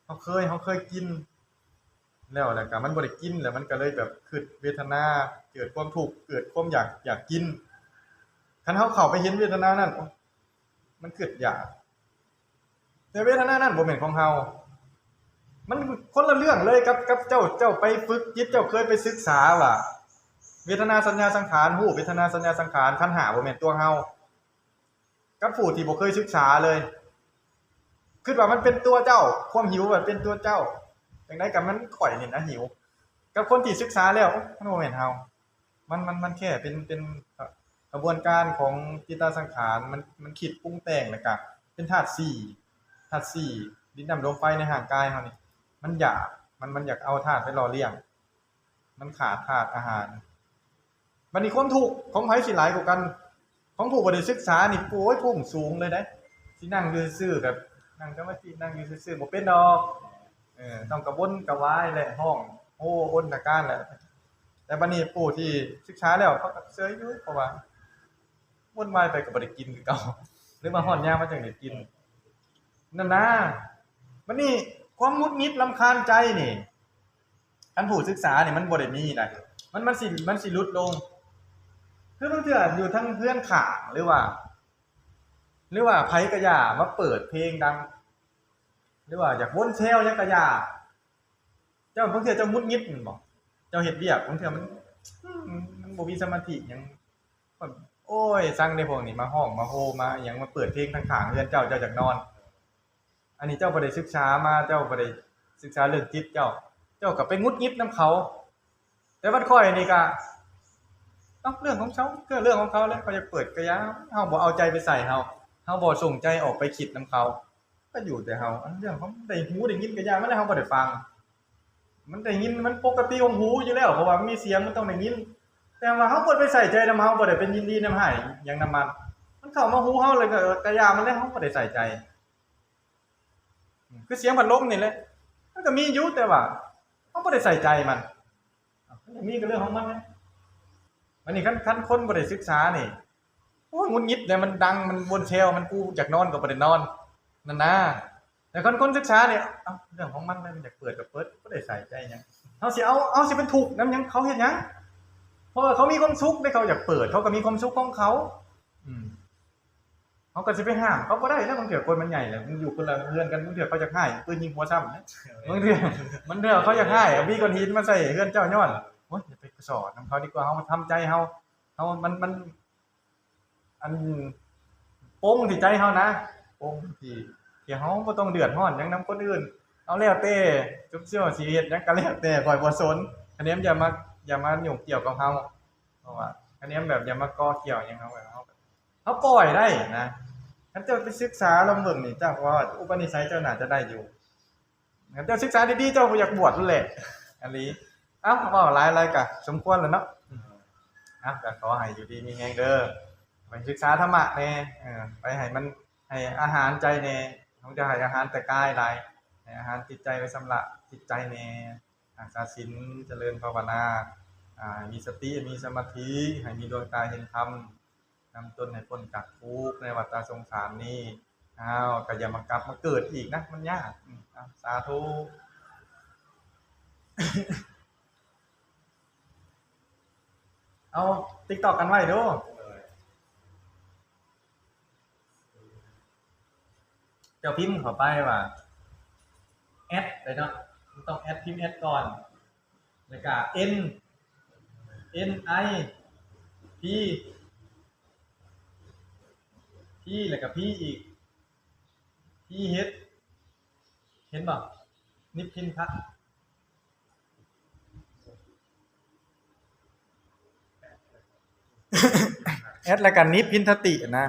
เฮาเคยกินแล้วก็มันบ่ได้กินแล้วมันก็เลยแบบคิดเวทนาเกิดความทุกข์เกิดความอยากกินคันเฮาเข้าไปเห็นเวทนานั้นมันคิดอยากแต่เวทนานั้นบ่แม่นของเฮามันคนละเรื่องเลยกับเจ้าไปฝึกจิตเจ้าเคยไปศึกษาว่าเวทนาสัญญาสังขารรูปเวทนาสัญญาสังขารขันธ์5บ่แม่นตัวเฮากับผู้ที่บ่เคยศึกษาเลยคิดว่ามันเป็นตัวเจ้าความหิวมันเป็นตัวเจ้าจังได๋ก็มันข่อยนี่นะหิวกับคนที่ศึกษาแล้วมันบ่แม่นเฮามันแค่เป็นกระบวนการของจิตตสังขารมันคิดปรุงแต่งแล้วก็เป็นธาตุ4ดินน้ำลมไฟในร่างกายเฮานี่มันอยากเอาธาตุไปหล่อเลี้ยงมันขาดธาตุอาหารบัดนี้ความทุกข์ของไผสิหลายกว่ากันของผู้บ่ได้ศึกษานี่โอ้ยพุ่งสูงเลยเด้สินั่งอยู่ซื่อๆแบบนั่งสมาธินั่งอยู่ซื่อๆบ่เป็นดอกต้องกระวนกระวายและห้องโอ้อ้นตะการแหละแต่บัดนี้ผู้ที่ศึกษาแล้วเขาก็เฉยอยู่เพราะว่าวนวายไปก็บ่ได้กินคือเก่าหรือว่าฮอดยามมาจังได้กินนั่นนะบัดนี้ความหงุดหงิดรำคาญใจนี่คันผู้ศึกษานี่มันบ่ได้มีนะมันสิลดลงคือบางเทื่ออยู่ทั้งเพื่อนข้างหรือว่า หรือว่าไผก็อย่ามาเปิดเพลงดัง หรือว่าอยากวนแซวหยังก็อย่าเจ้าบางเทื่อเจ้าหงุดหงิดแม่นบ่เจ้าเฮ็ดเวียกบางเทื่อมันบ่มีสมาธิหยังแบบโอ้ยสั่งได้พวกนี้มาฮ้องมาโฮมาหยังมาเปิดเพลงข้างๆเรือนเจ้าอยากนอน อันนี้เจ้าบ่ได้ศึกษามาเจ้าบ่ได้ศึกษาเรื่องจิตเจ้าก็ไปหงุดหงิดนำเขา แต่ว่าข้อยนี่ก็เรื่องของเขาก็เรื่องของเขาแหละเขาจะเปิดก็อย่าเฮาบ่เอาใจไปใส่เฮาบ่ส่งใจออกไปคิดนำเขา ก็อยู่แต่เฮาอันเรื่องของได้หูได้ยินก็อย่ามันได้เฮาบ่ได้ฟัง มันได้ยินมันปกติของหูอยู่แล้วเพราะว่ามันมีเสียงมันต้องได้ยิน แต่ว่าเฮาบ่ไปใส่ใจนำเฮาบ่ได้เป็นยินดีนำให้หยังนำมันเข้ามาหูเฮาเลยก็อย่ามันแล้วเฮาบ่ได้ใส่ใจคือเสียงพัดลมนี่แหละมันก็มีอยู่แต่ว่าเฮาบ่ได้ใส่ใจมันมันมีก็เรื่องของมันนะอันนี้คันคนบ่ได้ศึกษานี่โอ้ยหงุดหงิดเนี่ยมันดังมันวนแชวมันกูอยากนอนก็บ่ได้นอนนั่นนะแต่คนศึกษาเนี่ยเรื่องของมันมันอยากเปิดก็เปิดบ่ได้ใส่ใจหยังเฮาสิเอาสิเป็นทุกข์นำหยังเขาเฮ็ดหยังเพราะว่าเขามีความสุขได้เขาอยากเปิดเขาก็มีความสุขของเขาเขาก็สิไปห้ามเขาบ่ได้นะบางเทื่อคนมันใหญ่แหละมันอยู่คนละเรือนกันบางเทื่อเขาจะให้ปืนยิงหัวซ้ำนะบางเทื่อเขาอยากให้เอามีก้อนหินมาใส่เรือนเจ้าย้อนโอ๊ยอย่าไปสอนนำเขาดีกว่าเฮาทำใจเฮามันอันโป้งที่ใจเฮานะโป้งที่เฮาบ่ต้องเดือดร้อนหยังนำคนอื่นเอาแล้วแต่จุ๊บเสี่ยวสิเฮ็ดหยังก็แล้วแต่ข่อยบ่สนอันนี้อย่ามายุ่งเกี่ยวกับเฮาเพราะว่าอันนี้แบบอย่ามาก่อเกี่ยวหยังเฮาปล่อยได้นะคันเจ้าไปศึกษาลองเบิ่งนี่เจ้าว่าอุปนิสัยเจ้าน่าจะได้อยู่คันเจ้าศึกษาดีๆเจ้าบ่อยากบวชนั่นแหละอันนี้เว้าหลายๆก็สมควรแล้วเนาะก็ขอให้อยู่ดีมีแรงเด้อไปศึกษาธรรมะแน่ไปให้มันให้อาหารใจแน่ต้องจะให้อาหารแต่กายหลายให้อาหารจิตใจไว้สำหรับจิตใจแน่รักษาศีลเจริญภาวนามีสติมีสมาธิให้มีดวงตาเห็นธรรมนำตนให้พ้นจากทุกข์ในวัฏสงสารนี้ก็อย่ามากลับมาเกิดอีกนะมันยากสาธุเอา TikTok กันไว้เด้อเจ้าพิมพ์เข้าไปว่าแอดเลยเนาะต้องแอดพิมพ์แอดก่อนแล้วก็ NI P แล้วก็ P อีก P H เห็นบ่นิพพินพัฒน์แอดแล้วก็นิพพินทตินะ